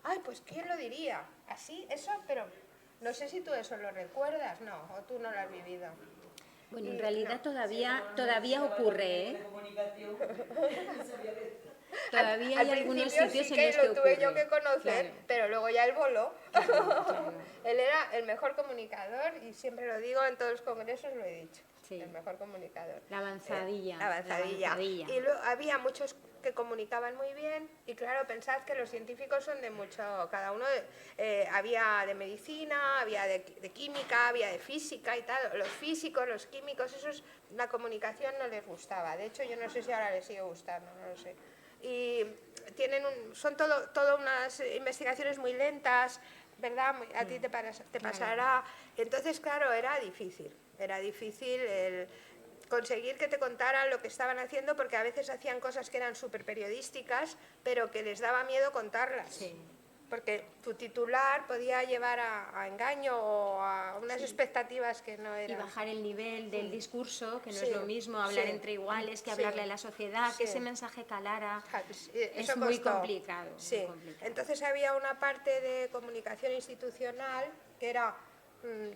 Ay, pues ¿quién lo diría? Así, eso, pero no sé si tú eso lo recuerdas, no, o tú no lo has vivido. Bueno, en realidad todavía ocurre, ¿eh? Todavía hay algunos sitios en los que lo tuve yo ocurre. que conocer, Claro. pero luego ya él voló. Claro. Él era el mejor comunicador y siempre lo digo en todos los congresos, lo he dicho. Sí. El mejor comunicador. La avanzadilla. La avanzadilla. Y había muchos que comunicaban muy bien y claro, pensad que los científicos son de mucho, cada uno, había de medicina, había de química, había de física y tal. Los físicos, los químicos, esos, la comunicación no les gustaba. De hecho, yo no sé si ahora les sigue gustando, no lo sé. Y son todo unas investigaciones muy lentas, ¿verdad? A ti te pasará. Entonces, claro, era difícil el conseguir que te contaran lo que estaban haciendo, porque a veces hacían cosas que eran súper periodísticas, pero que les daba miedo contarlas. Sí. Porque tu titular podía llevar a engaño o a unas expectativas que no eran. Y bajar el nivel del discurso, que no Sí, es lo mismo hablar sí, entre iguales que sí, hablarle a la sociedad, sí. que ese mensaje calara. Es Eso muy costó. complicado. Sí. Muy complicado. Entonces había una parte de comunicación institucional que era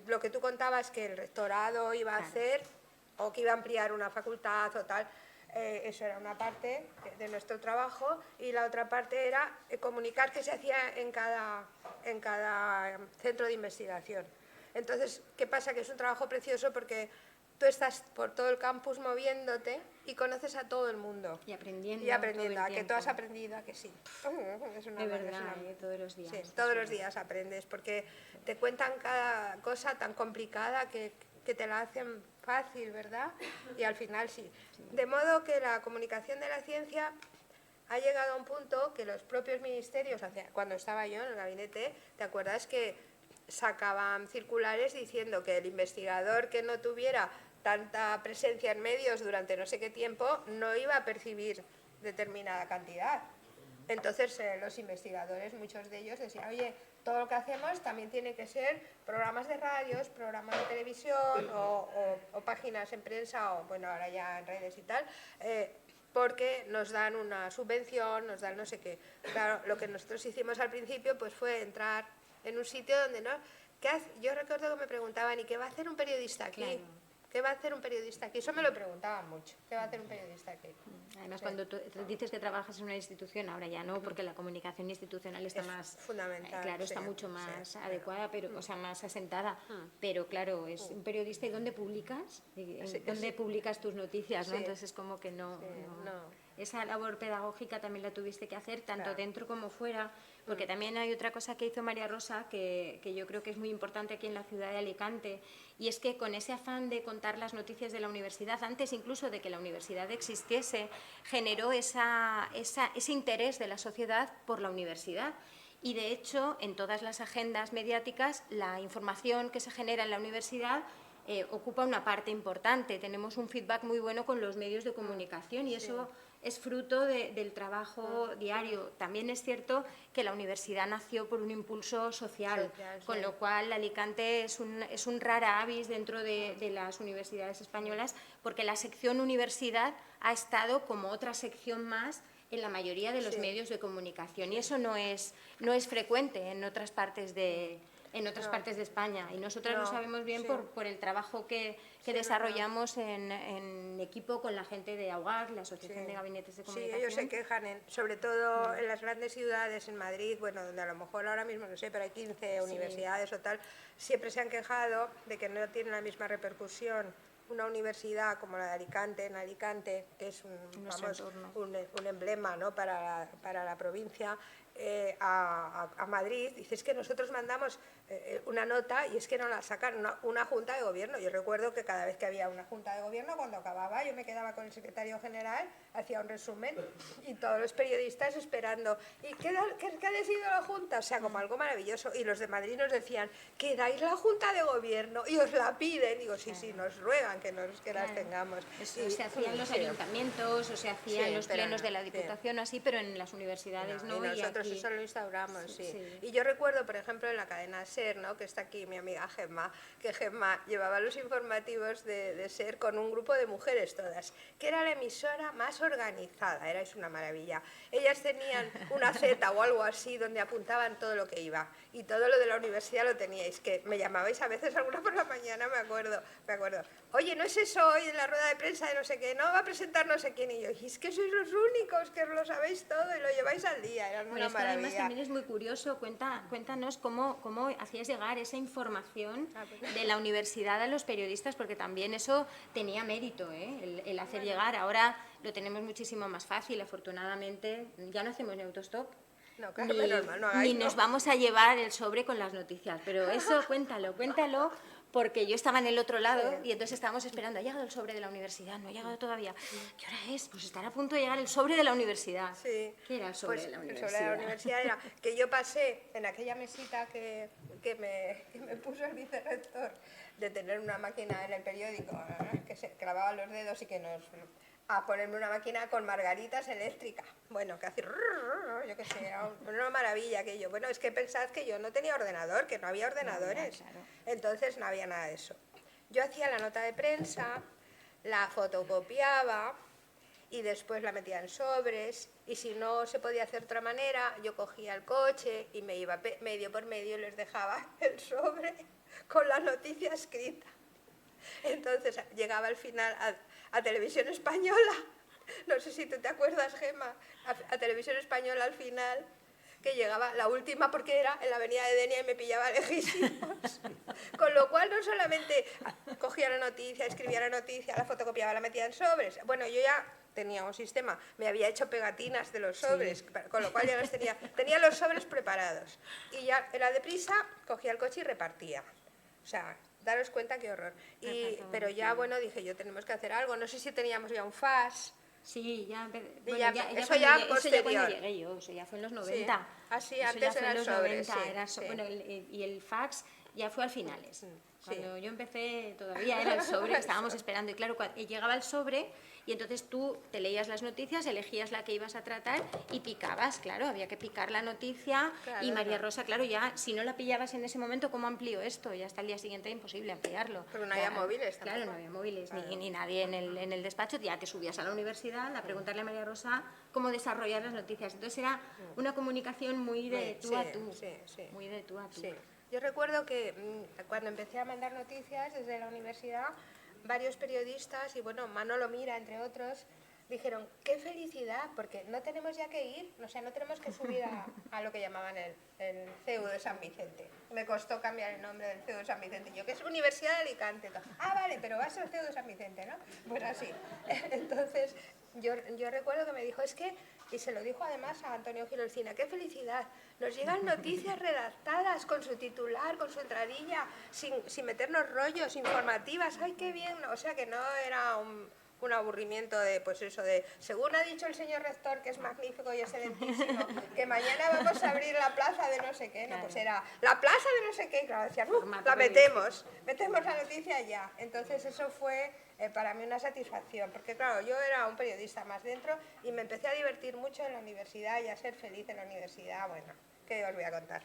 lo que tú contabas que el rectorado iba a hacer o que iba a ampliar una facultad o tal, eso era una parte de nuestro trabajo, y la otra parte era comunicar qué se hacía en cada centro de investigación. Entonces, ¿qué pasa? Que es un trabajo precioso porque tú estás por todo el campus moviéndote y conoces a todo el mundo. Y aprendiendo. Y aprendiendo, a que tú has aprendido, a que sí. Es una, de verdad, todos los días. Sí, todos los días aprendes, porque te cuentan cada cosa tan complicada que te la hacen fácil, ¿verdad? Y al final sí. De modo que la comunicación de la ciencia ha llegado a un punto que los propios ministerios, cuando estaba yo en el gabinete, ¿te acuerdas que sacaban circulares diciendo que el investigador que no tuviera tanta presencia en medios durante no sé qué tiempo no iba a percibir determinada cantidad? Entonces los investigadores, muchos de ellos decían, oye, todo lo que hacemos también tiene que ser programas de radios, programas de televisión o páginas en prensa o bueno, ahora ya en redes y tal, porque nos dan una subvención, nos dan no sé qué. Claro, lo que nosotros hicimos al principio pues fue entrar en un sitio donde no... Yo recuerdo que me preguntaban, ¿y qué va a hacer un periodista aquí? Claro. ¿Qué va a hacer un periodista aquí? Eso me lo preguntaban mucho. ¿Qué va a hacer un periodista aquí? Además, cuando tú dices que trabajas en una institución, ahora ya no, porque la comunicación institucional está más... fundamental. Claro, está mucho más adecuada, pero, o sea, más asentada. Pero, claro, es un periodista. ¿Y dónde publicas? ¿Dónde publicas tus noticias? ¿No? Entonces, es como que no. Esa labor pedagógica también la tuviste que hacer, tanto dentro como fuera, porque también hay otra cosa que hizo María Rosa, que yo creo que es muy importante aquí en la ciudad de Alicante, y es que con ese afán de contar las noticias de la universidad, antes incluso de que la universidad existiese, generó ese interés de la sociedad por la universidad. Y de hecho, en todas las agendas mediáticas, la información que se genera en la universidad ocupa una parte importante. Tenemos un feedback muy bueno con los medios de comunicación y eso es fruto del trabajo diario. También es cierto que la universidad nació por un impulso social, con lo cual Alicante es un rara avis dentro de las universidades españolas, porque la sección universidad ha estado como otra sección más en la mayoría de los medios de comunicación, y eso no es frecuente en otras partes de España, y nosotros lo sabemos bien por el trabajo que desarrollamos en equipo con la gente de AUGAC, la Asociación de Gabinetes de Comunicación. Sí, ellos se quejan, sobre todo en las grandes ciudades, en Madrid, bueno, donde a lo mejor ahora mismo, no sé, pero hay 15 universidades o tal, siempre se han quejado de que no tienen la misma repercusión una universidad como la de Alicante, en Alicante, que es un emblema, ¿no?, para la provincia, a Madrid. Dices que nosotros mandamos una nota y es que no la sacan una junta de gobierno. Yo recuerdo que cada vez que había una junta de gobierno, cuando acababa, yo me quedaba con el secretario general, hacía un resumen y todos los periodistas esperando. ¿Y qué ha decidido la junta? O sea, como algo maravilloso. Y los de Madrid nos decían, que dais la junta de gobierno y os la piden. Digo, sí, nos ruegan que las tengamos. Eso se hacía en los ayuntamientos o se hacía en los plenos de la Diputación o así, pero en las universidades no. Y nosotros eso lo instauramos, sí. Y yo recuerdo, por ejemplo, en la cadena SER, ¿no?, que está aquí mi amiga Gemma, que Gemma llevaba los informativos de SER con un grupo de mujeres todas, que era la emisora más organizada, es una maravilla. Ellas tenían una Z o algo así donde apuntaban todo lo que iba, y todo lo de la universidad lo teníais, que me llamabais a veces alguna por la mañana, me acuerdo. Oye, ¿no es eso hoy en la rueda de prensa de no sé qué? No, va a presentar no sé quién. Y yo, y es que sois los únicos que lo sabéis todo y lo lleváis al día, era una maravilla. Además también es muy curioso, cuéntanos cómo hacías llegar esa información de la universidad a los periodistas, porque también eso tenía mérito, el hacer llegar. Ahora lo tenemos muchísimo más fácil, afortunadamente, ya no hacemos ni autostop. No, claro, normal, no hagáis, ni nos vamos a llevar el sobre con las noticias, pero eso cuéntalo, porque yo estaba en el otro lado y entonces estábamos esperando, ha llegado el sobre de la universidad, no ha llegado todavía. ¿Qué hora es? Pues estará a punto de llegar el sobre de la universidad. Sí. ¿Qué era el sobre de la universidad? El sobre de la universidad era que yo pasé en aquella mesita que me puso el vicerrector de tener una máquina en el periódico que se clavaba los dedos y que a ponerme una máquina con margaritas eléctricas. Bueno, que hacía, yo qué sé, era una maravilla aquello. Bueno, es que pensad que yo no tenía ordenador, que no había ordenadores. No, claro. Entonces no había nada de eso. Yo hacía la nota de prensa, la fotocopiaba y después la metía en sobres, y si no se podía hacer de otra manera, yo cogía el coche y me iba medio por medio y les dejaba el sobre con la noticia escrita. Entonces llegaba al final a Televisión Española, no sé si tú te acuerdas, Gemma, a Televisión Española al final, que llegaba la última porque era en la avenida de Denia y me pillaba lejísimos. Con lo cual no solamente cogía la noticia, escribía la noticia, la fotocopiaba, la metía en sobres. Bueno, yo ya tenía un sistema, me había hecho pegatinas de los sobres, con lo cual ya los tenía los sobres preparados. Y ya era deprisa, cogía el coche y repartía. O sea, daros cuenta qué horror. Pero ya, bueno, dije yo, tenemos que hacer algo. No sé si teníamos ya un fax. Sí, eso ya cuando llegué yo, eso ya fue en los 90. Sí. Así, antes era el sobre, Bueno, y el fax ya fue al finales. Cuando yo empecé todavía era el sobre que estábamos esperando. Y claro, llegaba el sobre y entonces tú te leías las noticias, elegías la que ibas a tratar y picabas, claro, había que picar la noticia. Claro, y María Rosa, claro, ya si no la pillabas en ese momento, ¿cómo amplió esto? Ya hasta el día siguiente era imposible ampliarlo. Pero no había móviles tampoco. Claro, no había móviles, ni nadie en el despacho. Ya te subías a la universidad a preguntarle a María Rosa cómo desarrollar las noticias. Entonces era una comunicación muy de tú a tú. Muy de tú a tú. Sí. Yo recuerdo que cuando empecé a mandar noticias desde la universidad, varios periodistas, y bueno, Manolo Mira, entre otros, dijeron, qué felicidad, porque no tenemos ya que ir, o sea, no tenemos que subir a lo que llamaban el CEU de San Vicente. Me costó cambiar el nombre del CEU de San Vicente. Yo, que es Universidad de Alicante. Ah, vale, pero vas al CEU de San Vicente, ¿no? Pues así. Entonces, yo recuerdo que me dijo, es que, y se lo dijo además a Antonio Gil Olcina, qué felicidad, nos llegan noticias redactadas con su titular, con su entradilla, sin meternos rollos, informativas, ¡ay, qué bien! O sea, que no era un aburrimiento de, pues eso, de, según ha dicho el señor rector, que es magnífico y excelentísimo, que mañana vamos a abrir la plaza de no sé qué, no, pues era la plaza de no sé qué, y claro, decían, la metemos la noticia ya. Entonces eso fue para mí una satisfacción, porque claro, yo era un periodista más dentro y me empecé a divertir mucho en la universidad y a ser feliz en la universidad. Bueno, ¿qué os voy a contar?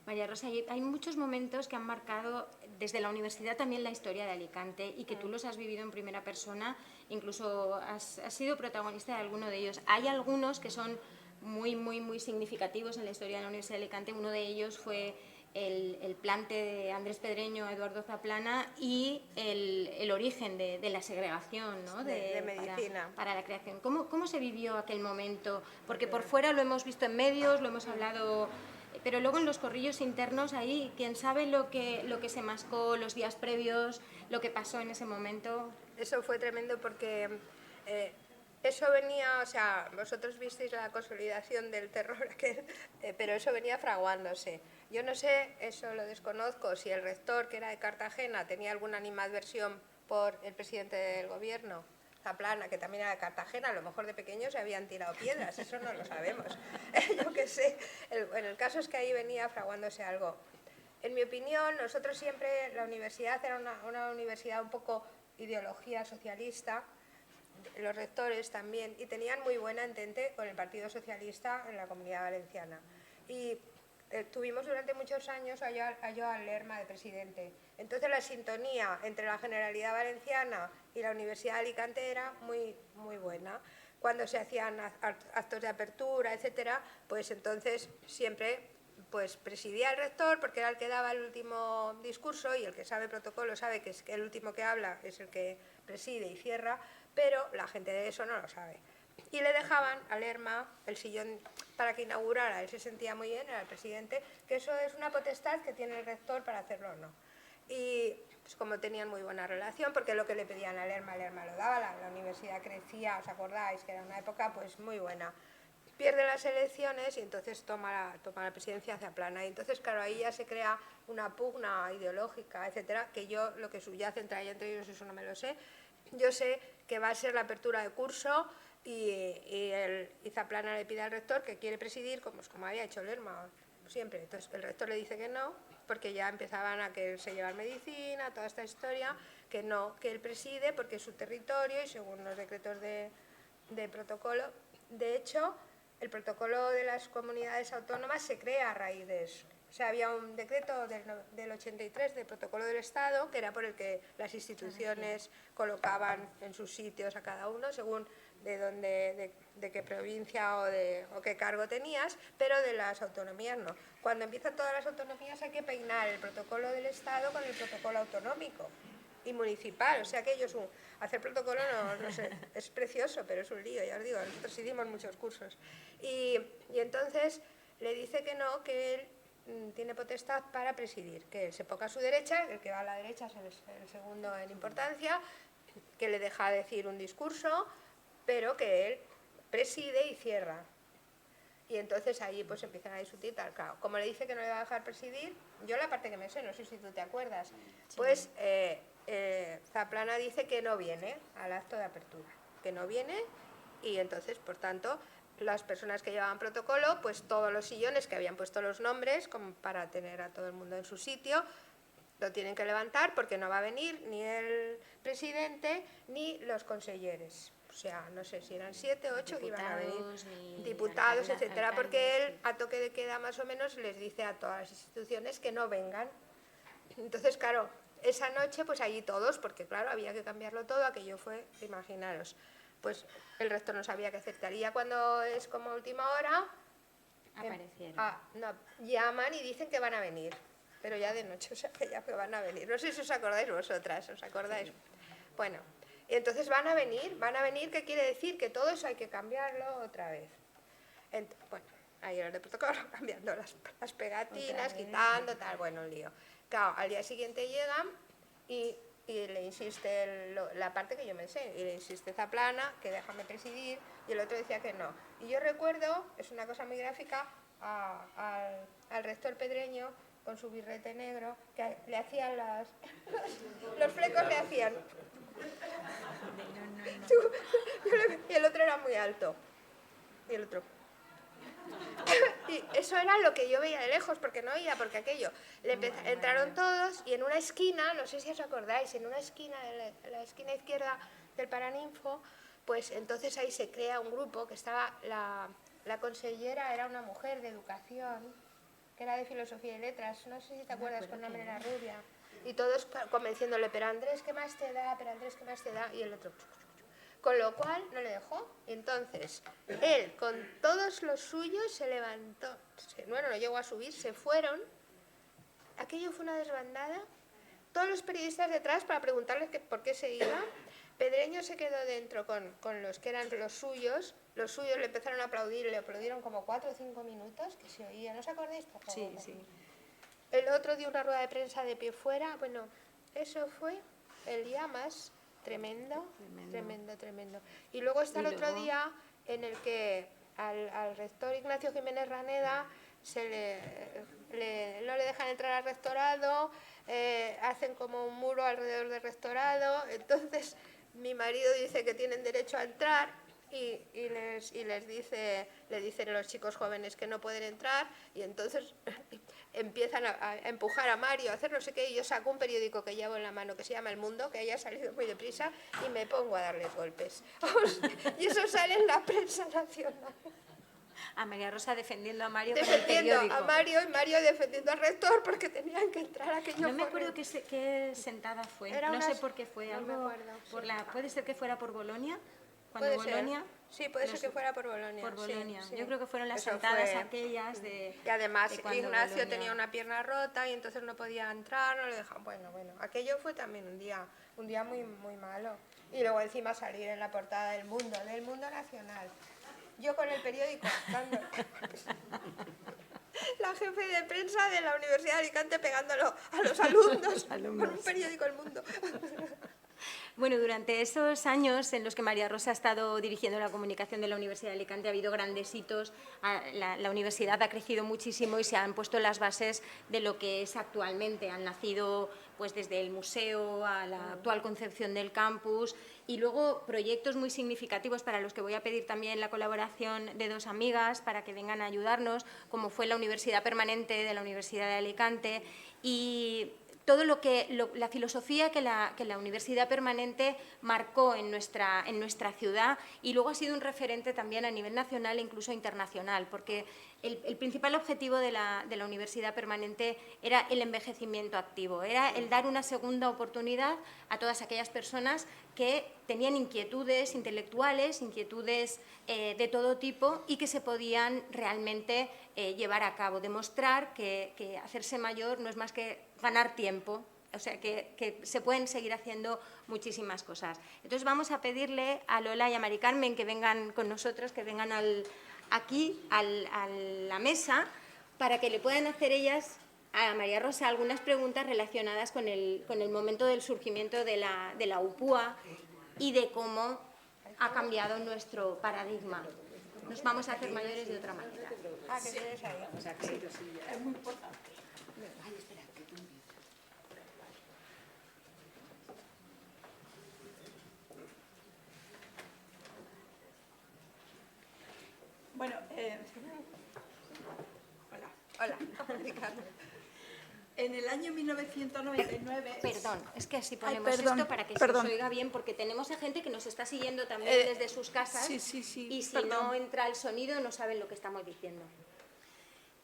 María Rosa, hay muchos momentos que han marcado desde la universidad también la historia de Alicante y que tú los has vivido en primera persona, incluso has sido protagonista de alguno de ellos. Hay algunos que son muy significativos en la historia de la Universidad de Alicante. Uno de ellos fue el plante de Andrés Pedreño a Eduardo Zaplana y el origen de la segregación, ¿no? de medicina. Para la creación. ¿Cómo se vivió aquel momento? Porque por fuera lo hemos visto en medios, lo hemos hablado, pero luego en los corrillos internos ahí, quién sabe lo que se mascó los días previos, lo que pasó en ese momento. Eso fue tremendo porque eso venía, o sea, vosotros visteis la consolidación del terror, pero eso venía fraguándose. Yo no sé, eso lo desconozco, si el rector, que era de Cartagena, tenía alguna animadversión por el presidente del gobierno, Zaplana, que también era de Cartagena, a lo mejor de pequeños se habían tirado piedras, eso no lo sabemos. Yo qué sé, el caso es que ahí venía fraguándose algo. En mi opinión, nosotros siempre, la universidad era una universidad un poco ideología socialista, los rectores también, y tenían muy buena entente con el Partido Socialista en la Comunidad Valenciana. Y tuvimos durante muchos años a Joan Lerma de presidente. Entonces la sintonía entre la Generalidad Valenciana y la Universidad de Alicante era muy buena. Cuando se hacían actos de apertura, etcétera, pues entonces siempre pues presidía el rector, porque era el que daba el último discurso, y el que sabe protocolo sabe que el último que habla es el que preside y cierra, pero la gente de eso no lo sabe. Y le dejaban a Lerma el sillón para que inaugurara. Él se sentía muy bien, era el presidente, que eso es una potestad que tiene el rector para hacerlo o no. Y pues como tenían muy buena relación, porque lo que le pedían a Lerma lo daba, la universidad crecía, ¿os acordáis? Que era una época pues muy buena. Pierde las elecciones y entonces toma la presidencia Zaplana. Y entonces, claro, ahí ya se crea una pugna ideológica, etcétera, que yo, lo que subyace entre ellos, eso no me lo sé. Yo sé que va a ser la apertura de curso y Zaplana le pide al rector que quiere presidir, como había hecho Lerma siempre. Entonces el rector le dice que no, porque ya empezaban a quererse llevar medicina, toda esta historia, que no, que él preside porque es su territorio y según los decretos de protocolo. De hecho, el protocolo de las comunidades autónomas se crea a raíz de eso. O sea, había un decreto del 83 del protocolo del Estado, que era por el que las instituciones colocaban en sus sitios a cada uno, según de qué provincia o qué cargo tenías, pero de las autonomías no. Cuando empiezan todas las autonomías hay que peinar el protocolo del Estado con el protocolo autonómico y municipal, o sea que ellos hacer protocolo no sé, es precioso, pero es un lío, ya os digo, nosotros hicimos muchos cursos. Y entonces le dice que no, que él tiene potestad para presidir, que él se ponga a su derecha, el que va a la derecha es el segundo en importancia, que le deja decir un discurso, pero que él preside y cierra. Y entonces ahí pues empiezan a discutir, tal, claro. Como le dice que no le va a dejar presidir, yo la parte que me sé, no sé si tú te acuerdas, sí. Pues Zaplana dice que no viene al acto de apertura, que no viene, y entonces, por tanto, las personas que llevaban protocolo, pues todos los sillones que habían puesto los nombres, como para tener a todo el mundo en su sitio, lo tienen que levantar porque no va a venir ni el presidente ni los consejeros. O sea, no sé si eran 7 o 8 que iban a venir, diputados, etcétera, porque él a toque de queda más o menos les dice a todas las instituciones que no vengan. Entonces, claro, esa noche pues allí todos, porque claro, había que cambiarlo todo, aquello fue, imaginaros, pues el resto no sabía qué aceptaría cuando es como última hora. Aparecieron. No, llaman y dicen que van a venir, pero ya de noche, o sea, que ya van a venir. No sé si os acordáis vosotras, ¿os acordáis? Sí. Bueno, y entonces van a venir, ¿qué quiere decir? Que todo eso hay que cambiarlo otra vez. Bueno, ahí era el de protocolo, cambiando las pegatinas, quitando, tal, bueno, un lío. Claro, al día siguiente llegan y le insiste la parte que yo me sé, y le insiste Zaplana, que déjame presidir, y el otro decía que no. Y yo recuerdo, es una cosa muy gráfica, al rector Pedreño, con su birrete negro, que le hacían los flecos le hacían. Y el otro era muy alto. Y el otro. Y eso era lo que yo veía de lejos, porque no oía, porque aquello. Entraron todos y en una esquina, no sé si os acordáis, en una esquina, en la esquina izquierda del Paraninfo, pues entonces ahí se crea un grupo que estaba, la consellera era una mujer de educación, que era de filosofía y letras, no sé si te acuerdas, con nombre era rubia, y todos convenciéndole, pero Andrés, ¿qué más te da? Pero Andrés, ¿qué más te da? Y el otro, con lo cual no le dejó. Entonces, él, con todos los suyos, se levantó, bueno, no llegó a subir, se fueron, aquello fue una desbandada, todos los periodistas detrás para preguntarles por qué se iba. Pedreño se quedó dentro con los que eran los suyos le empezaron a aplaudir, le aplaudieron como 4 o 5 minutos, que se oía, ¿no os acordáis? Sí, sí. El otro dio una rueda de prensa de pie fuera, bueno, eso fue el día más tremendo. Y luego está el otro día en el que al rector Ignacio Jiménez Raneda no le dejan entrar al rectorado, hacen como un muro alrededor del rectorado, entonces mi marido dice que tienen derecho a entrar y le dicen los chicos jóvenes que no pueden entrar, y entonces empiezan a empujar a Mario, a hacer no sé qué, y yo saco un periódico que llevo en la mano que se llama El Mundo, que haya salido muy deprisa, y me pongo a darles golpes. Y eso sale en la prensa nacional. A María Rosa defendiendo a Mario con el defendiendo periódico. A Mario, y Mario defendiendo al rector porque tenían que entrar aquello. No me acuerdo qué sentada fue, no sé por qué fue, algo puede ser que fuera por Bolonia. Cuando Bolonia, sí, puede ser que fuera por Bolonia. Por Bolonia. Sí. Yo creo que fueron las sentadas aquellas de... Y además Ignacio Bolonia tenía una pierna rota y entonces no podía entrar, no le dejaban. Bueno, aquello fue también un día muy, muy malo. Y luego encima salir en la portada del Mundo Nacional. Yo con el periódico dando... La jefe de prensa de la Universidad de Alicante pegándolo a los alumnos. Con un periódico El Mundo. Bueno, durante esos años en los que María Rosa ha estado dirigiendo la comunicación de la Universidad de Alicante ha habido grandes hitos, la universidad ha crecido muchísimo y se han puesto las bases de lo que es actualmente. Han nacido pues desde el museo a la actual concepción del campus y luego proyectos muy significativos para los que voy a pedir también la colaboración de 2 amigas para que vengan a ayudarnos, como fue la Universidad Permanente de la Universidad de Alicante, y todo la filosofía que la Universidad Permanente marcó en nuestra ciudad, y luego ha sido un referente también a nivel nacional e incluso internacional, porque el principal objetivo de la Universidad Permanente era el envejecimiento activo, era el dar una segunda oportunidad a todas aquellas personas que tenían inquietudes intelectuales, inquietudes de todo tipo, y que se podían realmente llevar a cabo, demostrar que hacerse mayor no es más que ganar tiempo, o sea, que se pueden seguir haciendo muchísimas cosas. Entonces vamos a pedirle a Lola y a Mari Carmen que vengan con nosotros, que vengan aquí a la mesa, para que le puedan hacer ellas a María Rosa algunas preguntas relacionadas con el momento del surgimiento de la UPUA y de cómo ha cambiado nuestro paradigma. Nos vamos a hacer mayores de otra manera. ¿Qué tienes ahí? Es muy importante. Bueno, Hola. En el año 1999... Perdón, es que así ponemos esto para que se os oiga bien, porque tenemos a gente que nos está siguiendo también desde sus casas, y si no entra el sonido no saben lo que estamos diciendo.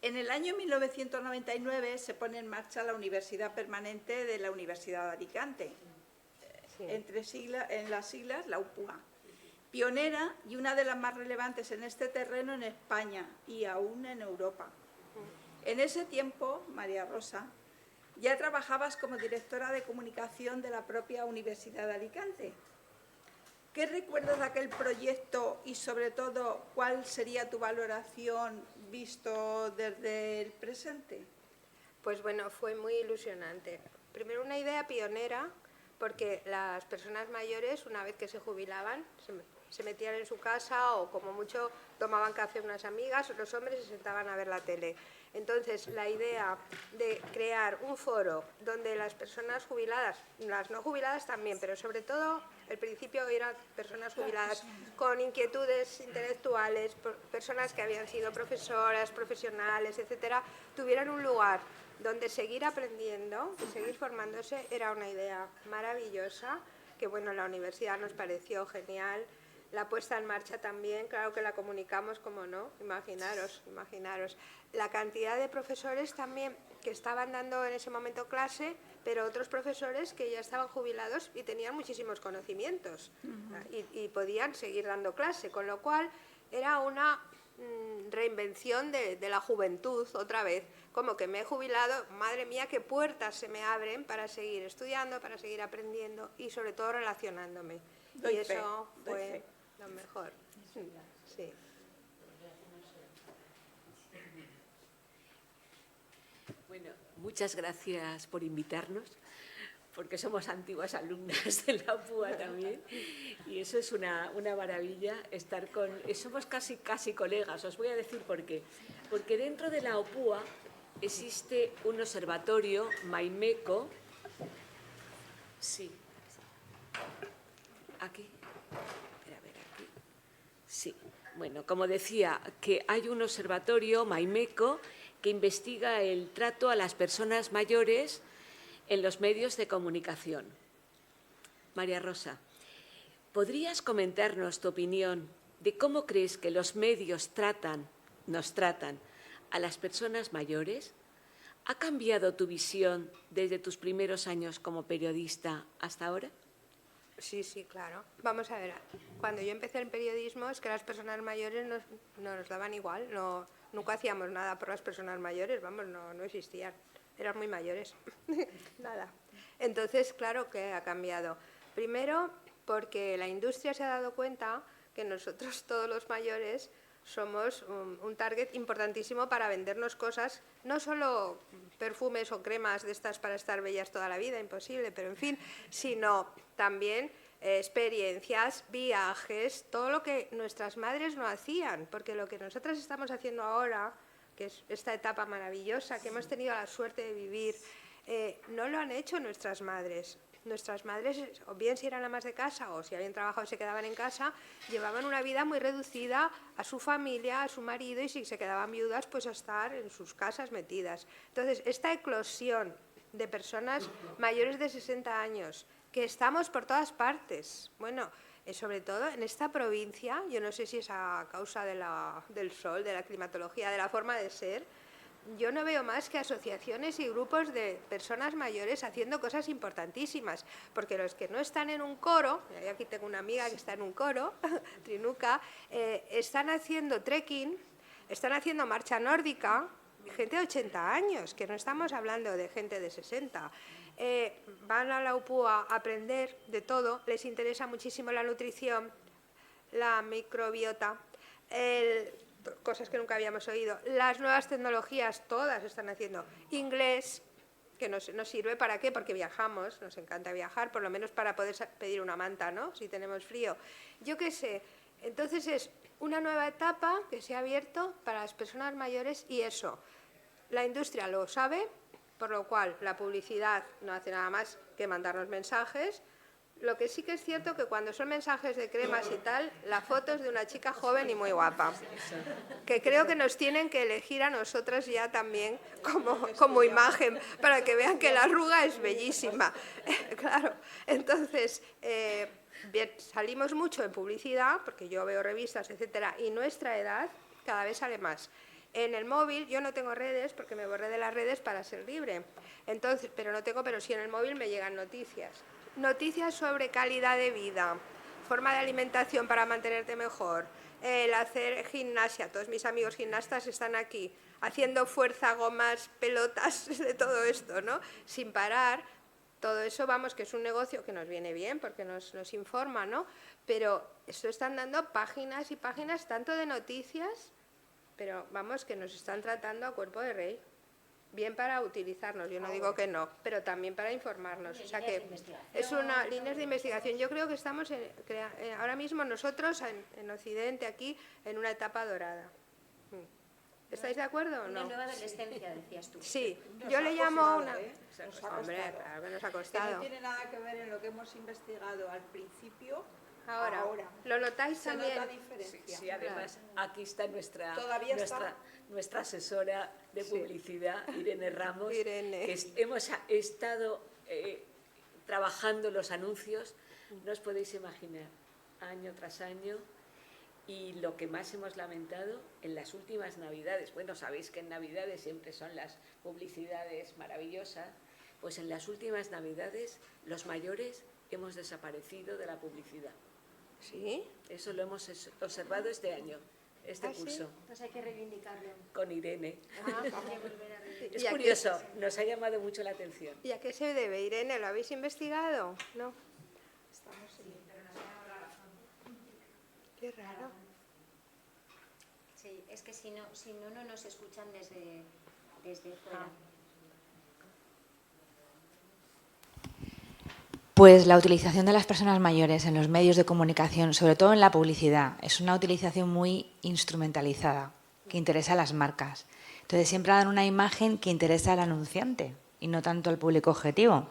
En el año 1999 se pone en marcha la Universidad Permanente de la Universidad de Alicante, en las siglas la UPUA. Pionera y una de las más relevantes en este terreno en España y aún en Europa. En ese tiempo, María Rosa, ya trabajabas como directora de comunicación de la propia Universidad de Alicante. ¿Qué recuerdas de aquel proyecto y, sobre todo, cuál sería tu valoración visto desde el presente? Pues bueno, fue muy ilusionante. Primero, una idea pionera, porque las personas mayores, una vez que se jubilaban, se metían en su casa o como mucho tomaban café unas amigas, los hombres se sentaban a ver la tele. Entonces, la idea de crear un foro donde las personas jubiladas, las no jubiladas también, pero sobre todo el principio eran personas jubiladas con inquietudes intelectuales, personas que habían sido profesoras, profesionales, etcétera, tuvieran un lugar donde seguir aprendiendo y seguir formándose, era una idea maravillosa, que bueno, la universidad nos pareció genial. La puesta en marcha también, claro que la comunicamos, como no, imaginaros. La cantidad de profesores también que estaban dando en ese momento clase, pero otros profesores que ya estaban jubilados y tenían muchísimos conocimientos y podían seguir dando clase, con lo cual era una reinvención de la juventud otra vez, como que me he jubilado, madre mía, qué puertas se me abren para seguir estudiando, para seguir aprendiendo y sobre todo relacionándome. Y eso fue lo mejor. Sí. Bueno, muchas gracias por invitarnos, porque somos antiguas alumnas de la UPUA también, y eso es una maravilla estar con... Somos casi colegas, os voy a decir por qué. Porque dentro de la UPUA existe un observatorio, Maimeco, sí, aquí, a ver, aquí, sí, bueno, como decía, que hay un observatorio, Maimeco, que investiga el trato a las personas mayores en los medios de comunicación. María Rosa, ¿podrías comentarnos tu opinión de cómo crees que los medios nos tratan a las personas mayores? ¿Ha cambiado tu visión desde tus primeros años como periodista hasta ahora? Sí, claro. Vamos a ver, cuando yo empecé en periodismo es que las personas mayores no nos daban igual, nunca hacíamos nada por las personas mayores, vamos, no existían, eran muy mayores, nada. Entonces, claro que ha cambiado. Primero, porque la industria se ha dado cuenta que nosotros, todos los mayores, somos un target importantísimo para vendernos cosas, no solo perfumes o cremas de estas para estar bellas toda la vida, imposible, pero en fin, sino también experiencias, viajes, todo lo que nuestras madres no hacían, porque lo que nosotras estamos haciendo ahora, que es esta etapa maravillosa que hemos tenido la suerte de vivir, no lo han hecho nuestras madres. Nuestras madres, o bien si eran amas de casa o si habían trabajado y se quedaban en casa, llevaban una vida muy reducida a su familia, a su marido, y si se quedaban viudas, pues a estar en sus casas metidas. Entonces, esta eclosión de personas mayores de 60 años, que estamos por todas partes. Bueno, sobre todo en esta provincia, yo no sé si es a causa del sol, de la climatología, de la forma de ser, yo no veo más que asociaciones y grupos de personas mayores haciendo cosas importantísimas, porque los que no están en un coro, y aquí tengo una amiga que está en un coro, Trinuca, están haciendo trekking, están haciendo marcha nórdica, gente de 80 años, que no estamos hablando de gente de 60. Van a la UPU a aprender de todo, les interesa muchísimo la nutrición, la microbiota, cosas que nunca habíamos oído, las nuevas tecnologías, todas están haciendo inglés, que nos sirve ¿para qué? Porque viajamos, nos encanta viajar, por lo menos para poder pedir una manta, ¿no? Si tenemos frío. Yo qué sé, entonces es una nueva etapa que se ha abierto para las personas mayores y eso, la industria lo sabe, por lo cual la publicidad no hace nada más que mandarnos mensajes. Lo que sí que es cierto que cuando son mensajes de cremas y tal, la foto es de una chica joven y muy guapa, que creo que nos tienen que elegir a nosotras ya también como imagen, para que vean que la arruga es bellísima. Claro, entonces, bien, salimos mucho en publicidad, porque yo veo revistas, etcétera, y nuestra edad cada vez sale más. En el móvil yo no tengo redes porque me borré de las redes para ser libre, entonces, pero sí en el móvil me llegan noticias. Noticias sobre calidad de vida, forma de alimentación para mantenerte mejor, el hacer gimnasia. Todos mis amigos gimnastas están aquí haciendo fuerza, gomas, pelotas, de todo esto, ¿no? Sin parar. Todo eso, vamos, que es un negocio que nos viene bien porque nos informa, ¿no? Pero esto están dando páginas y páginas tanto de noticias, pero vamos, que nos están tratando a cuerpo de rey. Bien para utilizarnos, yo no digo que no, pero también para informarnos. O sea que es una líneas de investigación. Yo creo que estamos ahora mismo nosotros en Occidente, aquí, en una etapa dorada. ¿Estáis de acuerdo o no? Una nueva adolescencia, decías tú. Sí, yo le llamo una... Hombre, claro que nos ha costado. Que no tiene nada que ver en lo que hemos investigado al principio. Ahora. ¿Lo notáis se también? Nota diferencia. Sí, además, aquí está nuestra asesora de publicidad, Irene Ramos, que hemos estado trabajando los anuncios, no os podéis imaginar, año tras año, y lo que más hemos lamentado en las últimas Navidades, bueno, sabéis que en Navidades siempre son las publicidades maravillosas, pues en las últimas Navidades los mayores hemos desaparecido de la publicidad. ¿Sí? Eso lo hemos observado este año, este curso. ¿Sí? Pues hay que reivindicarlo. Con Irene. Es ¿Y curioso, nos ha llamado mucho la atención. ¿Y a qué se debe, Irene? ¿Lo habéis investigado? No. Qué raro. Sí, es que si no nos escuchan desde fuera. Pues la utilización de las personas mayores en los medios de comunicación, sobre todo en la publicidad, es una utilización muy instrumentalizada, que interesa a las marcas. Entonces siempre dan una imagen que interesa al anunciante y no tanto al público objetivo.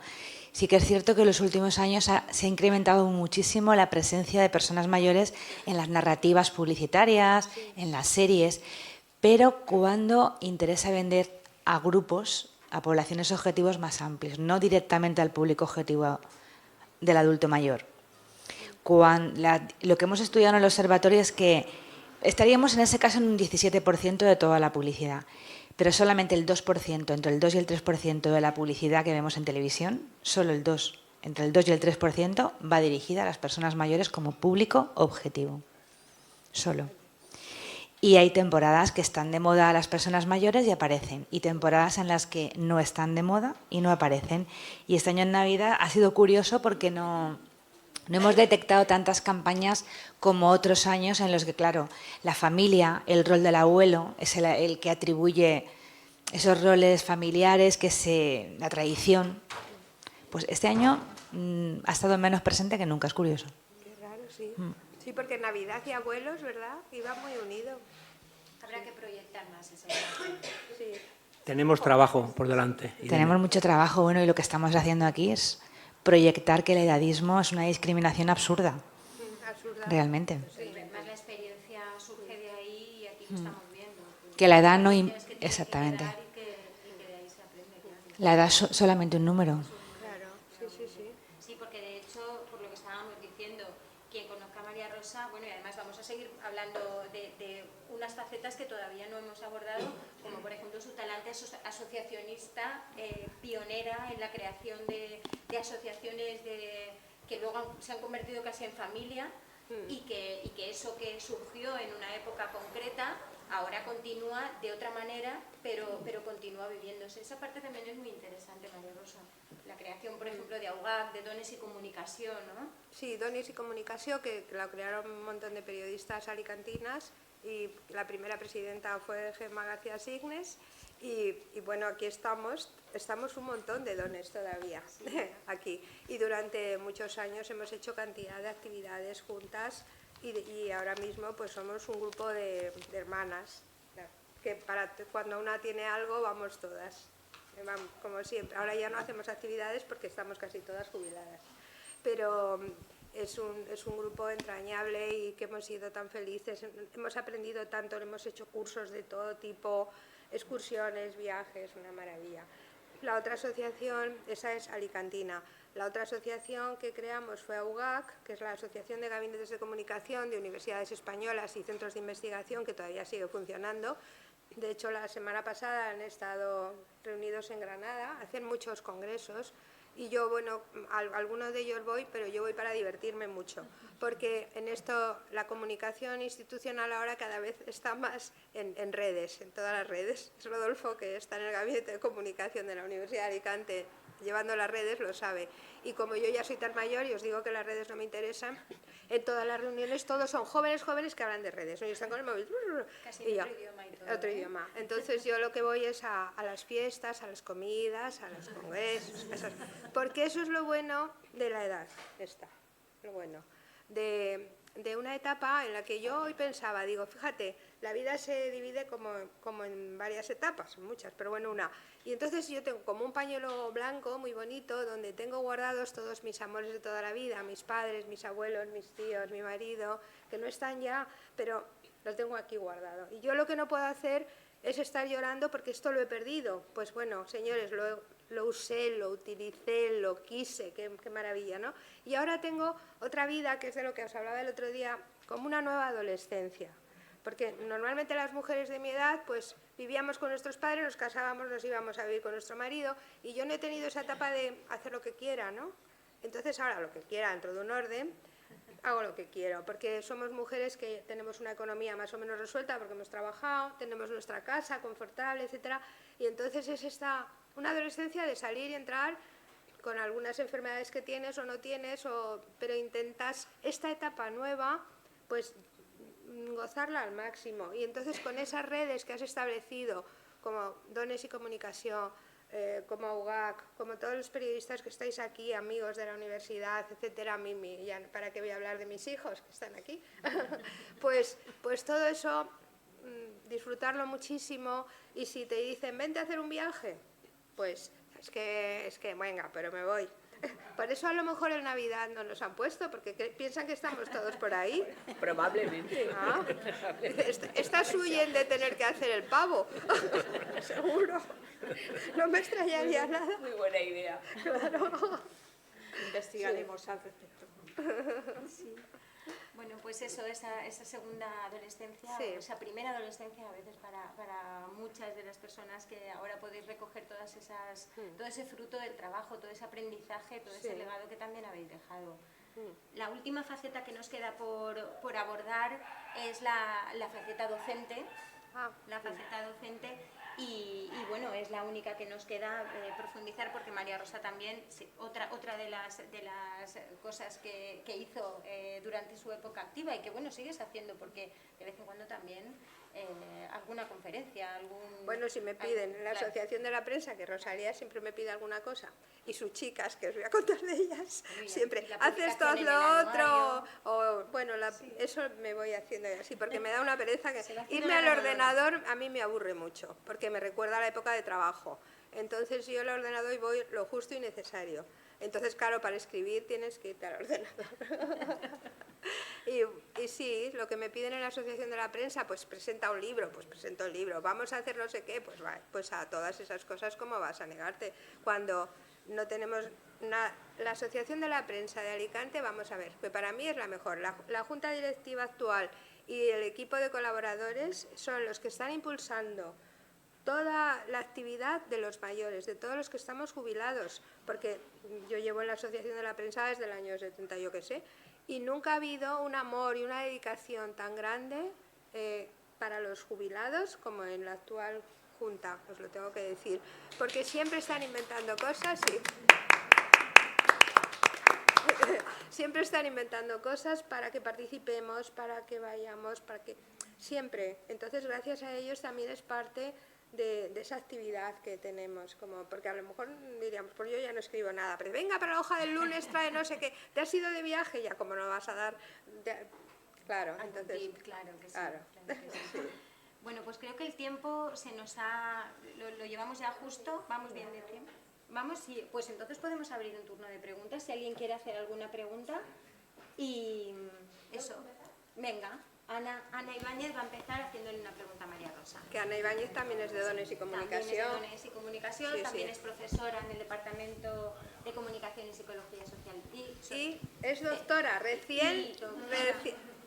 Sí que es cierto que en los últimos años se ha incrementado muchísimo la presencia de personas mayores en las narrativas publicitarias, en las series, pero cuando interesa vender a grupos, a poblaciones objetivos más amplios, no directamente al público objetivo del adulto mayor. Lo que hemos estudiado en el observatorio es que estaríamos en ese caso en un 17% de toda la publicidad, pero solamente el 2%, entre el 2 y el 3% de la publicidad que vemos en televisión, solo entre el 2 y el 3% va dirigida a las personas mayores como público objetivo. Solo. Y hay temporadas que están de moda a las personas mayores y aparecen, y temporadas en las que no están de moda y no aparecen. Y este año en Navidad ha sido curioso porque no hemos detectado tantas campañas como otros años en los que, claro, la familia, el rol del abuelo, es el que atribuye esos roles familiares, la tradición. Pues este año ha estado menos presente que nunca, es curioso. Qué raro, sí. Sí, porque Navidad y abuelos, ¿verdad? Iba muy unido. Habrá que proyectar más esa imagen. Sí. Tenemos trabajo por delante. Tenemos mucho trabajo, bueno, y lo que estamos haciendo aquí es proyectar que el edadismo es una discriminación absurda. Realmente. Sí, además la experiencia surge de ahí y aquí lo estamos viendo. Que la edad no... Exactamente. La edad es solamente un número. Claro, sí, sí, sí. Sí, porque de hecho, por lo que estábamos diciendo, quien conozca a María Rosa, bueno, y además vamos a seguir hablando de unas facetas que todavía no hemos abordado, como por ejemplo su talante asociacionista, pionera en la creación de asociaciones que luego se han convertido casi en familia, y que eso que surgió en una época concreta ahora continúa de otra manera, pero continúa viviéndose. Esa parte también es muy interesante, María Rosa. La creación, por ejemplo, de AUGAC, de Dones y Comunicación, ¿no? Sí, Dones y Comunicación, que la crearon un montón de periodistas alicantinas, y la primera presidenta fue Gemma García Signes, y bueno, aquí estamos un montón de dones todavía, sí, aquí. Y durante muchos años hemos hecho cantidad de actividades juntas, y ahora mismo pues somos un grupo de hermanas, que cuando una tiene algo vamos todas, como siempre. Ahora ya no hacemos actividades porque estamos casi todas jubiladas, pero es un grupo entrañable y que hemos sido tan felices, hemos aprendido tanto, hemos hecho cursos de todo tipo, excursiones, viajes, una maravilla. La otra asociación, esa es alicantina. La otra asociación que creamos fue AUGAC, que es la Asociación de Gabinetes de Comunicación de Universidades Españolas y Centros de Investigación, que todavía sigue funcionando. De hecho, la semana pasada han estado reunidos en Granada, hacen muchos congresos, y yo, bueno, a algunos de ellos voy, pero yo voy para divertirme mucho, porque en esto la comunicación institucional ahora cada vez está más en redes, en todas las redes. Es Rodolfo, que está en el Gabinete de Comunicación de la Universidad de Alicante, llevando las redes, lo sabe. Y como yo ya soy tan mayor y os digo que las redes no me interesan, en todas las reuniones todos son jóvenes que hablan de redes, ¿no? Y están con el móvil. Casi y otro idioma y todo. Otro idioma. Entonces yo lo que voy es a las fiestas, a las comidas, a los congresos, porque eso es lo bueno de la edad, lo bueno. De una etapa en la que yo hoy pensaba, digo, fíjate, la vida se divide como en varias etapas, muchas, pero bueno, una. Y entonces yo tengo como un pañuelo blanco muy bonito donde tengo guardados todos mis amores de toda la vida, mis padres, mis abuelos, mis tíos, mi marido, que no están ya, pero los tengo aquí guardado. Y yo lo que no puedo hacer es estar llorando porque esto lo he perdido. Pues bueno, señores, lo usé, lo utilicé, lo quise, qué maravilla, ¿no? Y ahora tengo otra vida, que es de lo que os hablaba el otro día, como una nueva adolescencia. Porque normalmente las mujeres de mi edad, pues vivíamos con nuestros padres, nos casábamos, nos íbamos a vivir con nuestro marido, y yo no he tenido esa etapa de hacer lo que quiera, ¿no? Entonces ahora lo que quiera, dentro de un orden, hago lo que quiero, porque somos mujeres que tenemos una economía más o menos resuelta, porque hemos trabajado, tenemos nuestra casa confortable, etcétera, y entonces es una adolescencia de salir y entrar con algunas enfermedades que tienes o no tienes, pero intentas esta etapa nueva, pues gozarla al máximo. Y entonces con esas redes que has establecido, como Dones y Comunicación, como AUGAC, como todos los periodistas que estáis aquí, amigos de la universidad, etcétera, ya para qué voy a hablar de mis hijos que están aquí, pues todo eso, disfrutarlo muchísimo. Y si te dicen, vente a hacer un viaje, pues es que venga, pero me voy. Por eso a lo mejor en Navidad no nos han puesto, porque piensan que estamos todos por ahí. Probablemente. ¿Ah? Estas huyen de tener que hacer el pavo. Seguro. No me extrañaría nada. Muy buena idea. Claro. Investigaremos al respecto. Sí. Bueno, pues eso, esa segunda adolescencia, Sí. o esa primera adolescencia a veces para muchas de las personas que ahora podéis recoger todo ese fruto del trabajo, todo ese aprendizaje, todo ese legado que también habéis dejado. La última faceta que nos queda por abordar es la faceta docente. La faceta docente y bueno, es la única que nos queda profundizar, porque María Rosa también, otra de las cosas que hizo durante su época activa y que bueno, sigues haciendo, porque de vez en cuando también alguna conferencia, Bueno, si me piden en la Asociación de la Prensa, que Rosalía siempre me pide alguna cosa, y sus chicas, que os voy a contar de ellas, siempre, haz esto, haz lo otro, o bueno, eso me voy haciendo así, porque me da una pereza que irme al ordenador a mí me aburre mucho, porque me recuerda a la época de trabajo. Entonces yo al ordenador voy lo justo y necesario. Entonces, claro, para escribir tienes que irte al ordenador. y sí, lo que me piden en la Asociación de la Prensa, pues presenta un libro, pues presento el libro. Vamos a hacer no sé qué, pues va, pues a todas esas cosas, ¿cómo vas a negarte? Cuando no tenemos la Asociación de la Prensa de Alicante, vamos a ver, que para mí es la mejor. La Junta Directiva actual y el equipo de colaboradores son los que están impulsando toda la actividad de los mayores, de todos los que estamos jubilados, porque yo llevo en la Asociación de la Prensa desde el año 70, yo qué sé, y nunca ha habido un amor y una dedicación tan grande para los jubilados como en la actual Junta, os lo tengo que decir, porque siempre están inventando cosas y... siempre están inventando cosas para que participemos, para que vayamos, para que... Siempre. Entonces, gracias a ellos también es parte de esa actividad que tenemos, como porque a lo mejor diríamos, pues yo ya no escribo nada, pero venga, para la hoja del lunes trae no sé qué, te has ido de viaje, ya como no vas a dar... Claro, entonces... Tip, claro que sí. Claro. Claro que sí. Bueno, pues creo que el tiempo se nos ha... Lo llevamos ya justo, vamos bien de tiempo. Vamos, sí, pues entonces podemos abrir un turno de preguntas, si alguien quiere hacer alguna pregunta. Y eso, venga. Ana Ibáñez va a empezar haciéndole una pregunta a María Rosa. Que Ana Ibáñez también es de Dones y Comunicación. También es de Dones y Comunicación, sí, también sí. es profesora en el Departamento de Comunicación y Psicología Social. Y es doctora,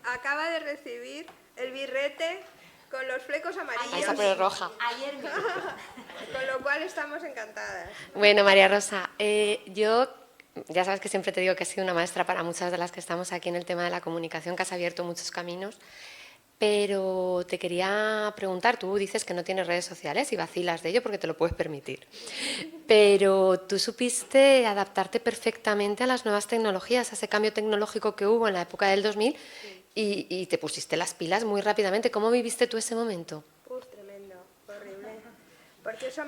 acaba de recibir el birrete con los flecos amarillos. Esa pero roja. Ayer mismo. Con lo cual estamos encantadas. Bueno, María Rosa, yo ya sabes que siempre te digo que has sido una maestra para muchas de las que estamos aquí en el tema de la comunicación, que has abierto muchos caminos, pero te quería preguntar, tú dices que no tienes redes sociales y vacilas de ello porque te lo puedes permitir, pero tú supiste adaptarte perfectamente a las nuevas tecnologías, a ese cambio tecnológico que hubo en la época del 2000 y te pusiste las pilas muy rápidamente. ¿Cómo viviste tú ese momento? Tremendo, horrible. Porque eso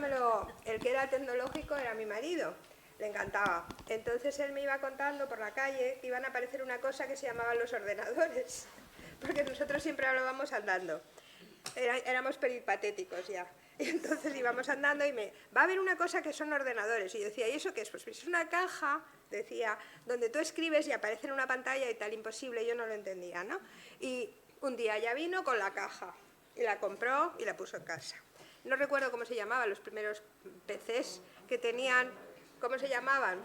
el que era tecnológico era mi marido. Le encantaba. Entonces él me iba contando por la calle que iban a aparecer una cosa que se llamaban los ordenadores, porque nosotros siempre hablábamos andando. Éramos peripatéticos ya. Y entonces íbamos andando y va a haber una cosa que son ordenadores. Y yo decía, ¿y eso qué es? Pues es una caja, decía, donde tú escribes y aparece en una pantalla y tal, imposible, yo no lo entendía, ¿no? Y un día ya vino con la caja y la compró y la puso en casa. No recuerdo cómo se llamaban los primeros PCs que tenían... ¿Cómo se llamaban?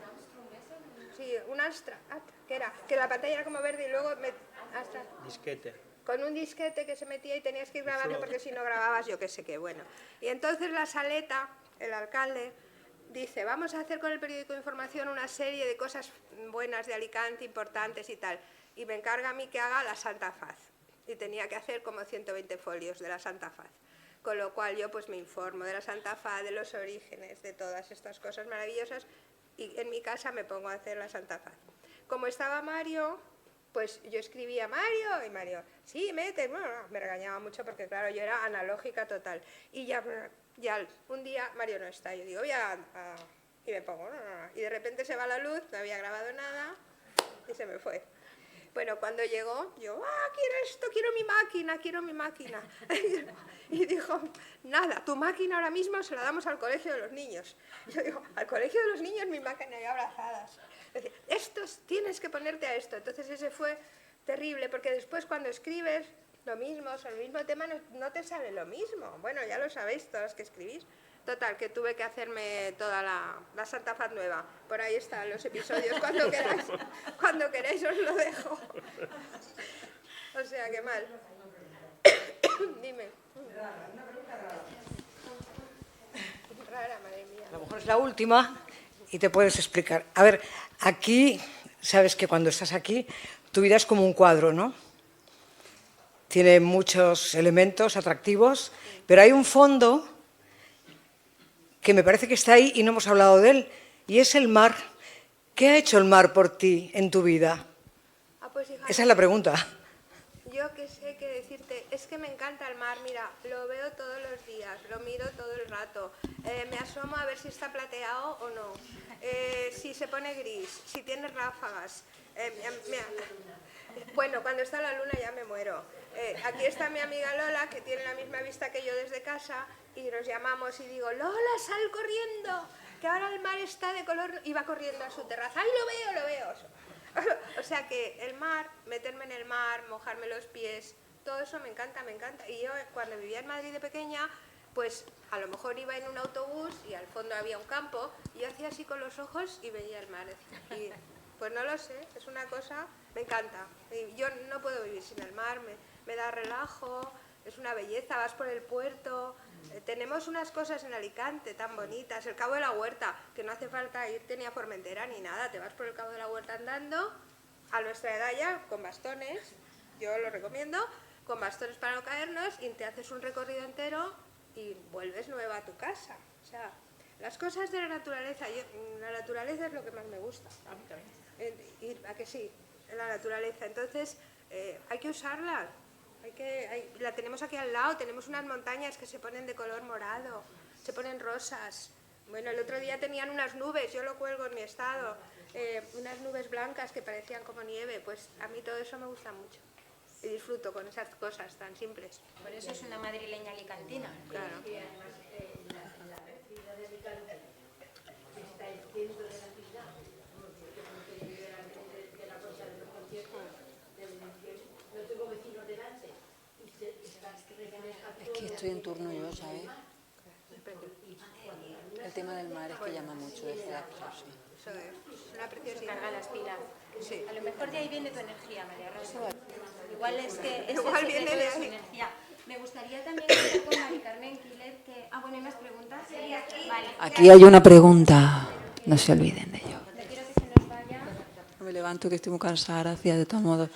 Sí, un Astra, que era, que la pantalla era como verde y luego... Astra. Disquete. Con un disquete que se metía y tenías que ir grabando porque si no grababas yo qué sé qué, bueno. Y entonces la Saleta, el alcalde, dice, vamos a hacer con el periódico de información una serie de cosas buenas de Alicante, importantes y tal. Y me encarga a mí que haga la Santa Faz. Y tenía que hacer como 120 folios de la Santa Faz. Con lo cual yo pues me informo de la Santa Faz, de los orígenes, de todas estas cosas maravillosas y en mi casa me pongo a hacer la Santa Faz. Como estaba Mario, pues yo escribía a Mario y Mario, sí, mete, bueno, me regañaba mucho porque claro, yo era analógica total. Y ya un día Mario no está, yo digo, y me pongo, y de repente se va la luz, no había grabado nada y se me fue. Bueno, cuando llegó, yo, quiero esto, quiero mi máquina. Y dijo, nada, tu máquina ahora mismo se la damos al colegio de los niños. Yo digo, al colegio de los niños mi máquina y abrazadas. Decía, tienes que ponerte a esto. Entonces ese fue terrible, porque después cuando escribes lo mismo, sobre el mismo tema, no te sale lo mismo. Bueno, ya lo sabéis todas que escribís. Total, que tuve que hacerme toda la Santa Faz nueva. Por ahí están los episodios, cuando queráis os lo dejo. O sea, que mal. Dime. Rara, madre mía. A lo mejor es la última y te puedes explicar. A ver, aquí, sabes que cuando estás aquí, tu vida es como un cuadro, ¿no? Tiene muchos elementos atractivos, pero hay un fondo que me parece que está ahí y no hemos hablado de él, y es el mar. ¿Qué ha hecho el mar por ti en tu vida? Pues, hija, esa es la pregunta. Yo qué sé qué decirte, es que me encanta el mar, mira, lo veo todos los días, lo miro todo el rato, me asomo a ver si está plateado o no, si se pone gris, si tiene ráfagas, bueno, cuando está la luna ya me muero. Aquí está mi amiga Lola, que tiene la misma vista que yo desde casa, y nos llamamos y digo, Lola, sal corriendo, que ahora el mar está de color, y va corriendo a su terraza, ¡ay, lo veo! O sea que el mar, meterme en el mar, mojarme los pies, todo eso me encanta. Y yo cuando vivía en Madrid de pequeña, pues a lo mejor iba en un autobús y al fondo había un campo, y yo hacía así con los ojos y veía el mar. Y pues no lo sé, es una cosa, me encanta. Y yo no puedo vivir sin el mar, me da relajo, es una belleza, vas por el puerto. Tenemos unas cosas en Alicante tan bonitas, el Cabo de la Huerta, que no hace falta irte ni a Formentera ni nada, te vas por el Cabo de la Huerta andando, a nuestra edad ya, con bastones, yo lo recomiendo, con bastones para no caernos, y te haces un recorrido entero y vuelves nueva a tu casa. O sea, las cosas de la naturaleza, la naturaleza es lo que más me gusta. A mí también. ¿A que sí? La naturaleza. Entonces, hay que usarla. La tenemos aquí al lado, tenemos unas montañas que se ponen de color morado, se ponen rosas. Bueno, el otro día tenían unas nubes, yo lo cuelgo en mi estado, unas nubes blancas que parecían como nieve. Pues a mí todo eso me gusta mucho y disfruto con esas cosas tan simples. Por eso es una madrileña alicantina. Claro. Y además en la ciudad de Alicante está el centro de la ciudad, porque yo como que vivo de la cosa de los conciertos, no tengo vecinos delante. Es que estoy en turno yo, ¿sabes? El tema del mar es que llama mucho desde la sí. Eso es una preciosidad. Carga las pilas. Sí. A lo mejor de ahí viene tu energía, María Rosa. Igual es que es Igual el secreto viene de de su ahí. energía. Me gustaría también hablar con Mari Carmen Quiler, que... Ah, bueno, ¿hay más preguntas? Sí, aquí. Vale. Aquí hay una pregunta, no se olviden de ello. No quiero que se nos vaya. Me levanto que estoy muy cansada, gracias, de todos modos.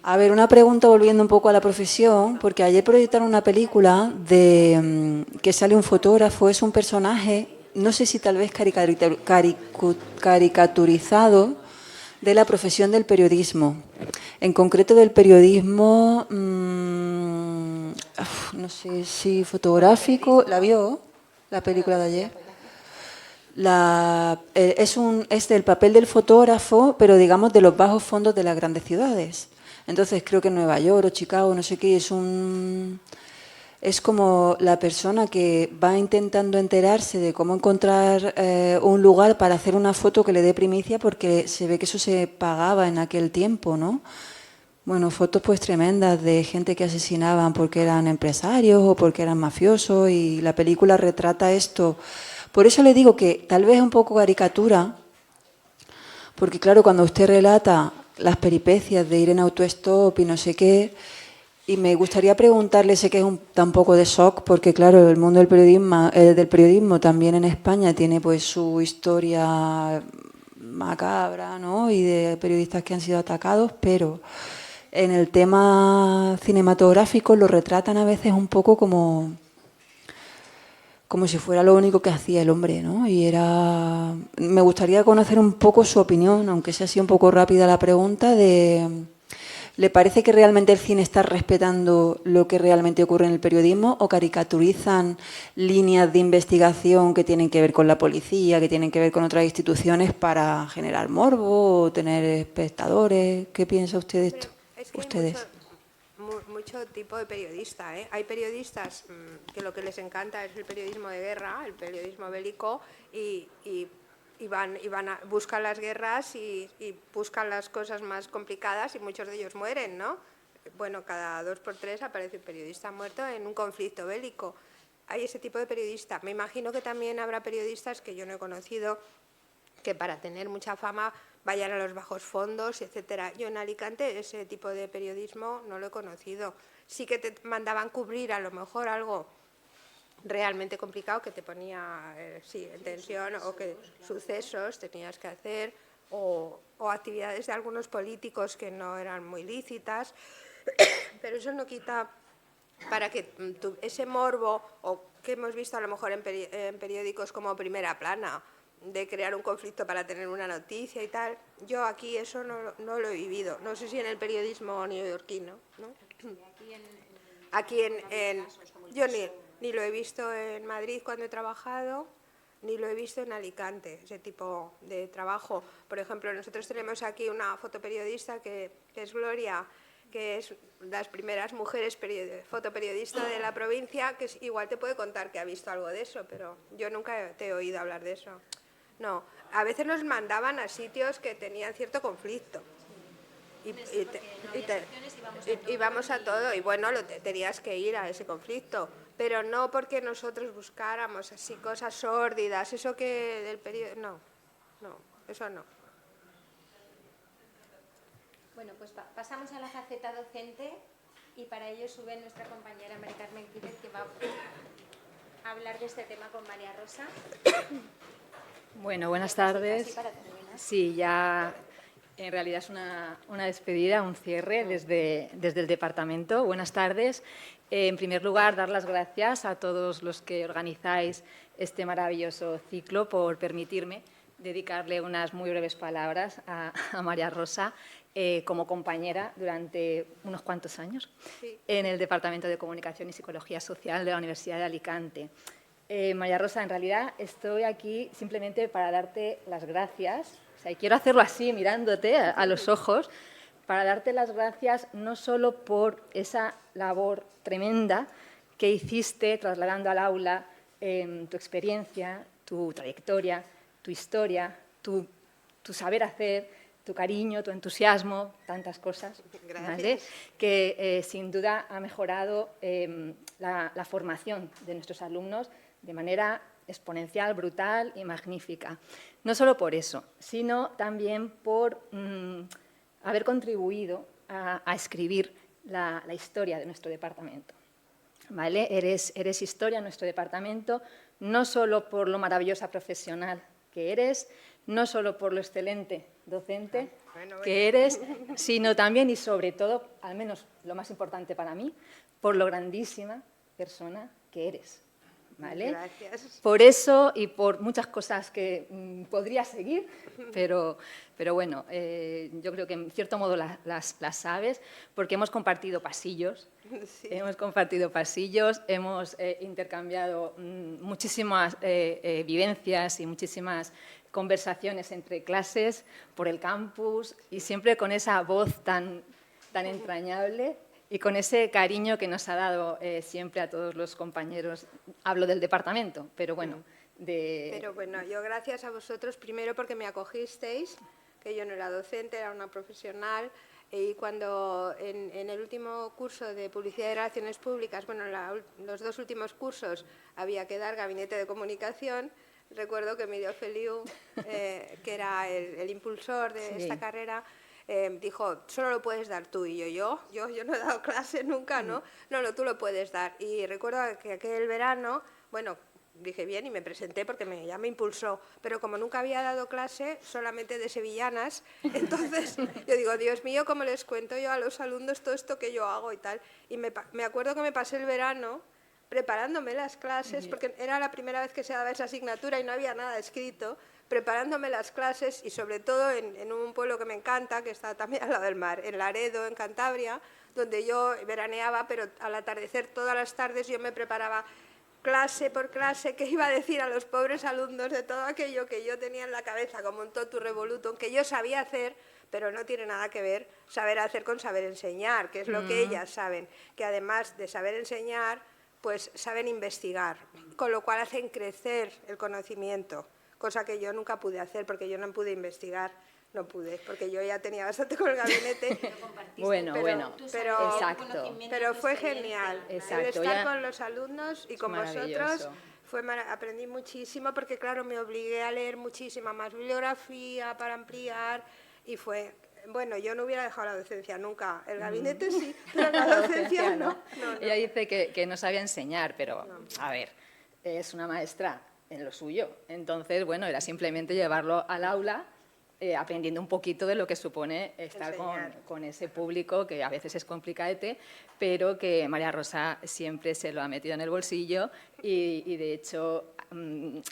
A ver, una pregunta volviendo un poco a la profesión, porque ayer proyectaron una película de que sale un fotógrafo, es un personaje, no sé si tal vez caricaturizado, de la profesión del periodismo. En concreto del periodismo, no sé si fotográfico, ¿la vio la película de ayer? Es del papel del fotógrafo, pero digamos de los bajos fondos de las grandes ciudades. Entonces creo que en Nueva York o Chicago, no sé qué, es como la persona que va intentando enterarse de cómo encontrar un lugar para hacer una foto que le dé primicia, porque se ve que eso se pagaba en aquel tiempo, ¿no? Bueno, fotos pues tremendas de gente que asesinaban porque eran empresarios o porque eran mafiosos, y la película retrata esto. Por eso le digo que tal vez es un poco caricatura, porque claro, cuando usted relata las peripecias de ir en autostop y no sé qué, y me gustaría preguntarle, sé que es un poco de shock, porque claro, el mundo del periodismo también en España tiene pues su historia macabra, ¿no? Y de periodistas que han sido atacados, pero en el tema cinematográfico lo retratan a veces un poco como si fuera lo único que hacía el hombre, ¿no? Me gustaría conocer un poco su opinión, aunque sea así un poco rápida la pregunta, ¿le parece que realmente el cine está respetando lo que realmente ocurre en el periodismo, o caricaturizan líneas de investigación que tienen que ver con la policía, que tienen que ver con otras instituciones para generar morbo o tener espectadores? ¿Qué piensa usted de esto? Es que ustedes. Mucho tipo de periodista, ¿eh? Hay periodistas que lo que les encanta es el periodismo de guerra, el periodismo bélico, y buscan las guerras y buscan las cosas más complicadas, y muchos de ellos mueren, ¿no? Bueno, cada 2 por 3 aparece un periodista muerto en un conflicto bélico. Hay ese tipo de periodista. Me imagino que también habrá periodistas que yo no he conocido que para tener mucha fama vayan a los bajos fondos, etcétera. Yo en Alicante ese tipo de periodismo no lo he conocido. Sí que te mandaban cubrir a lo mejor algo realmente complicado que te ponía en tensión, o que sucesos tenías que hacer, o actividades de algunos políticos que no eran muy lícitas, pero eso no quita para que ese morbo, o que hemos visto a lo mejor en periódicos como Primera Plana, de crear un conflicto para tener una noticia y tal. Yo aquí eso no lo he vivido. No sé si en el periodismo neoyorquino, ¿no? Aquí yo ni lo he visto en Madrid cuando he trabajado, ni lo he visto en Alicante, ese tipo de trabajo. Por ejemplo, nosotros tenemos aquí una fotoperiodista que es Gloria, que es las primeras mujeres fotoperiodistas de la provincia, que igual te puede contar que ha visto algo de eso, pero yo nunca te he oído hablar de eso. No, a veces nos mandaban a sitios que tenían cierto conflicto. Y vamos a todo, y bueno, tenías que ir a ese conflicto, pero no porque nosotros buscáramos así cosas sórdidas, eso que del periodo, no, eso no. Bueno, pues pasamos a la faceta docente y para ello sube nuestra compañera Mari Carmen Quílez, que va a hablar de este tema con María Rosa. Bueno, buenas tardes. Sí, ya en realidad es una despedida, un cierre desde el departamento. Buenas tardes. En primer lugar, dar las gracias a todos los que organizáis este maravilloso ciclo por permitirme dedicarle unas muy breves palabras a María Rosa como compañera durante unos cuantos años en el Departamento de Comunicación y Psicología Social de la Universidad de Alicante. María Rosa, en realidad estoy aquí simplemente para darte las gracias, o sea, y quiero hacerlo así, mirándote a los ojos, para darte las gracias no solo por esa labor tremenda que hiciste trasladando al aula tu experiencia, tu trayectoria, tu historia, tu saber hacer, tu cariño, tu entusiasmo, tantas cosas, ¿vale? Que sin duda ha mejorado la formación de nuestros alumnos de manera exponencial, brutal y magnífica. No solo por eso, sino también por haber contribuido a escribir la historia de nuestro departamento. ¿Vale? Eres historia en nuestro departamento, no solo por lo maravillosa profesional que eres, no solo por lo excelente docente que eres, sino también y sobre todo, al menos lo más importante para mí, por lo grandísima persona que eres. ¿Vale? Gracias. Por eso y por muchas cosas que podría seguir, pero bueno, yo creo que en cierto modo las sabes, porque hemos compartido pasillos, hemos intercambiado muchísimas vivencias y muchísimas conversaciones entre clases por el campus y siempre con esa voz tan entrañable y con ese cariño que nos ha dado siempre a todos los compañeros. Hablo del departamento, pero bueno. Pero bueno, yo gracias a vosotros, primero porque me acogisteis, que yo no era docente, era una profesional, y cuando en el último curso de Publicidad y Relaciones Públicas, bueno, los dos últimos cursos había que dar Gabinete de Comunicación, recuerdo que Emilio Feliu, que era el impulsor de esta carrera, dijo, solo lo puedes dar tú. Y yo no he dado clase nunca, ¿no? No, tú lo puedes dar. Y recuerdo que aquel verano, bueno, dije bien y me presenté porque ya me impulsó, pero como nunca había dado clase, solamente de sevillanas, entonces yo digo, Dios mío, ¿cómo les cuento yo a los alumnos todo esto que yo hago y tal? Y me acuerdo que me pasé el verano preparándome las clases, porque era la primera vez que se daba esa asignatura y no había nada escrito, preparándome las clases y sobre todo en un pueblo que me encanta, que está también al lado del mar, en Laredo, en Cantabria, donde yo veraneaba, pero al atardecer todas las tardes yo me preparaba clase por clase, que iba a decir a los pobres alumnos de todo aquello que yo tenía en la cabeza como un totu revolutum, que yo sabía hacer, pero no tiene nada que ver saber hacer con saber enseñar, que es lo que ellas saben, que además de saber enseñar, pues saben investigar, con lo cual hacen crecer el conocimiento, cosa que yo nunca pude hacer porque yo no pude investigar, no pude, porque yo ya tenía bastante con el gabinete. Pero fue genial. El estar con los alumnos y con vosotros, aprendí muchísimo porque, claro, me obligué a leer muchísima más bibliografía para ampliar y fue... Bueno, yo no hubiera dejado la docencia nunca. El gabinete sí, pero la docencia no. Ella dice que no sabía enseñar, pero, a ver, es una maestra en lo suyo. Entonces, bueno, era simplemente llevarlo al aula, aprendiendo un poquito de lo que supone estar con ese público, que a veces es complicadete, pero que María Rosa siempre se lo ha metido en el bolsillo y de hecho,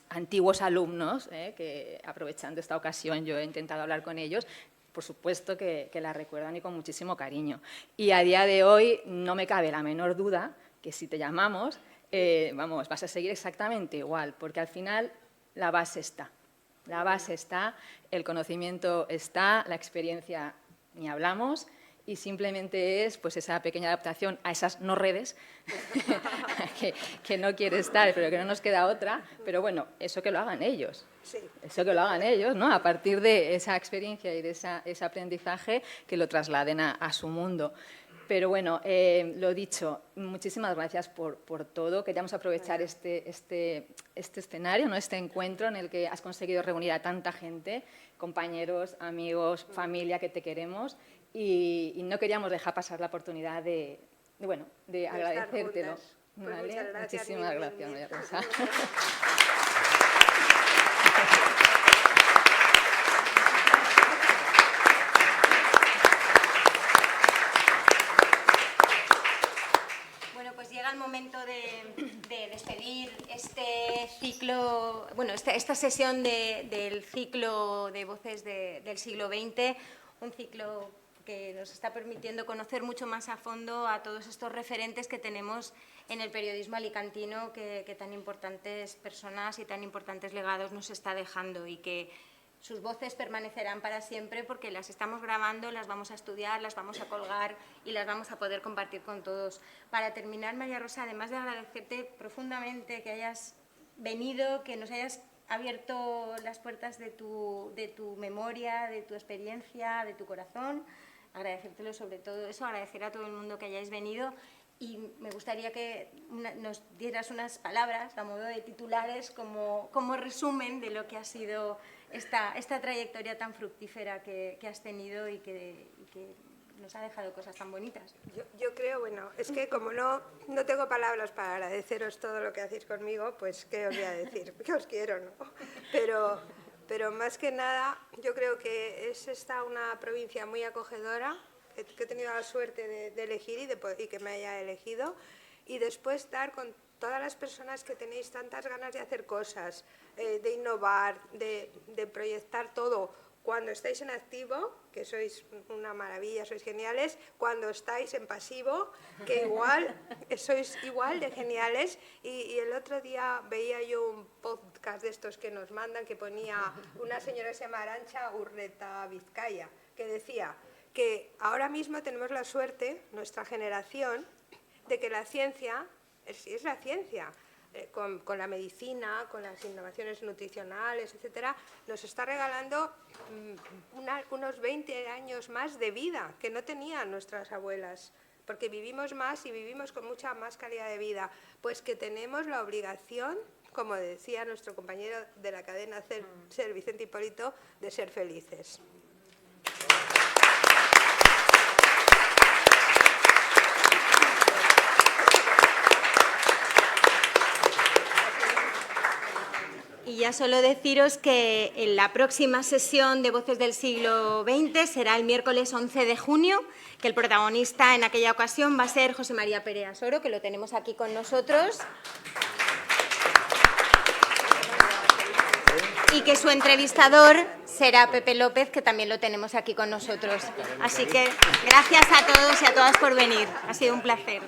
antiguos alumnos, que aprovechando esta ocasión yo he intentado hablar con ellos, por supuesto que la recuerdan y con muchísimo cariño. Y a día de hoy no me cabe la menor duda que si te llamamos, vas a seguir exactamente igual, porque al final la base está. La base está, el conocimiento está, la experiencia ni hablamos y simplemente es pues esa pequeña adaptación a esas no redes que no quiere estar, pero que no nos queda otra. Pero bueno, eso que lo hagan ellos. Sí. Eso que lo hagan ellos, ¿no? A partir de esa experiencia y de ese aprendizaje, que lo trasladen a su mundo. Pero bueno, lo dicho, muchísimas gracias por todo. Queríamos aprovechar este escenario, ¿no? Este encuentro en el que has conseguido reunir a tanta gente, compañeros, amigos, familia que te queremos, y no queríamos dejar pasar la oportunidad de agradecértelo. Pues ¿Vale? muchas gracias, Muchísimas gracias, María Rosa. Llega el momento de despedir este ciclo, bueno, esta sesión del ciclo de voces del siglo XX, un ciclo que nos está permitiendo conocer mucho más a fondo a todos estos referentes que tenemos en el periodismo alicantino, que tan importantes personas y tan importantes legados nos está dejando, y que sus voces permanecerán para siempre porque las estamos grabando, las vamos a estudiar, las vamos a colgar y las vamos a poder compartir con todos. Para terminar, María Rosa, además de agradecerte profundamente que hayas venido, que nos hayas abierto las puertas de tu memoria, de tu experiencia, de tu corazón, agradecértelo sobre todo eso, agradecer a todo el mundo que hayáis venido, y me gustaría que nos dieras unas palabras a modo de titulares como resumen de lo que ha sido esta trayectoria tan fructífera que has tenido y que nos ha dejado cosas tan bonitas. Yo creo, bueno, es que como no tengo palabras para agradeceros todo lo que hacéis conmigo, pues qué os voy a decir, que os quiero, ¿no? Pero más que nada, yo creo que es esta una provincia muy acogedora, que he tenido la suerte de elegir y que me haya elegido, y después estar con todas las personas que tenéis tantas ganas de hacer cosas, de innovar, de proyectar todo. Cuando estáis en activo, que sois una maravilla, sois geniales. Cuando estáis en pasivo, que igual sois igual de geniales. Y el otro día veía yo un podcast de estos que nos mandan, que ponía una señora que se llama Arantxa Urreta Vizcaya, que decía que ahora mismo tenemos la suerte, nuestra generación, de que la ciencia es la ciencia. Con la medicina, con las innovaciones nutricionales, etcétera, nos está regalando unos 20 años más de vida que no tenían nuestras abuelas, porque vivimos más y vivimos con mucha más calidad de vida. Pues que tenemos la obligación, como decía nuestro compañero de la cadena SER, Vicente Hipólito, de ser felices. Y ya solo deciros que en la próxima sesión de Voces del Siglo XX será el miércoles 11 de junio, que el protagonista en aquella ocasión va a ser José María Perea Soro, que lo tenemos aquí con nosotros, y que su entrevistador será Pepe López, que también lo tenemos aquí con nosotros. Así que gracias a todos y a todas por venir. Ha sido un placer.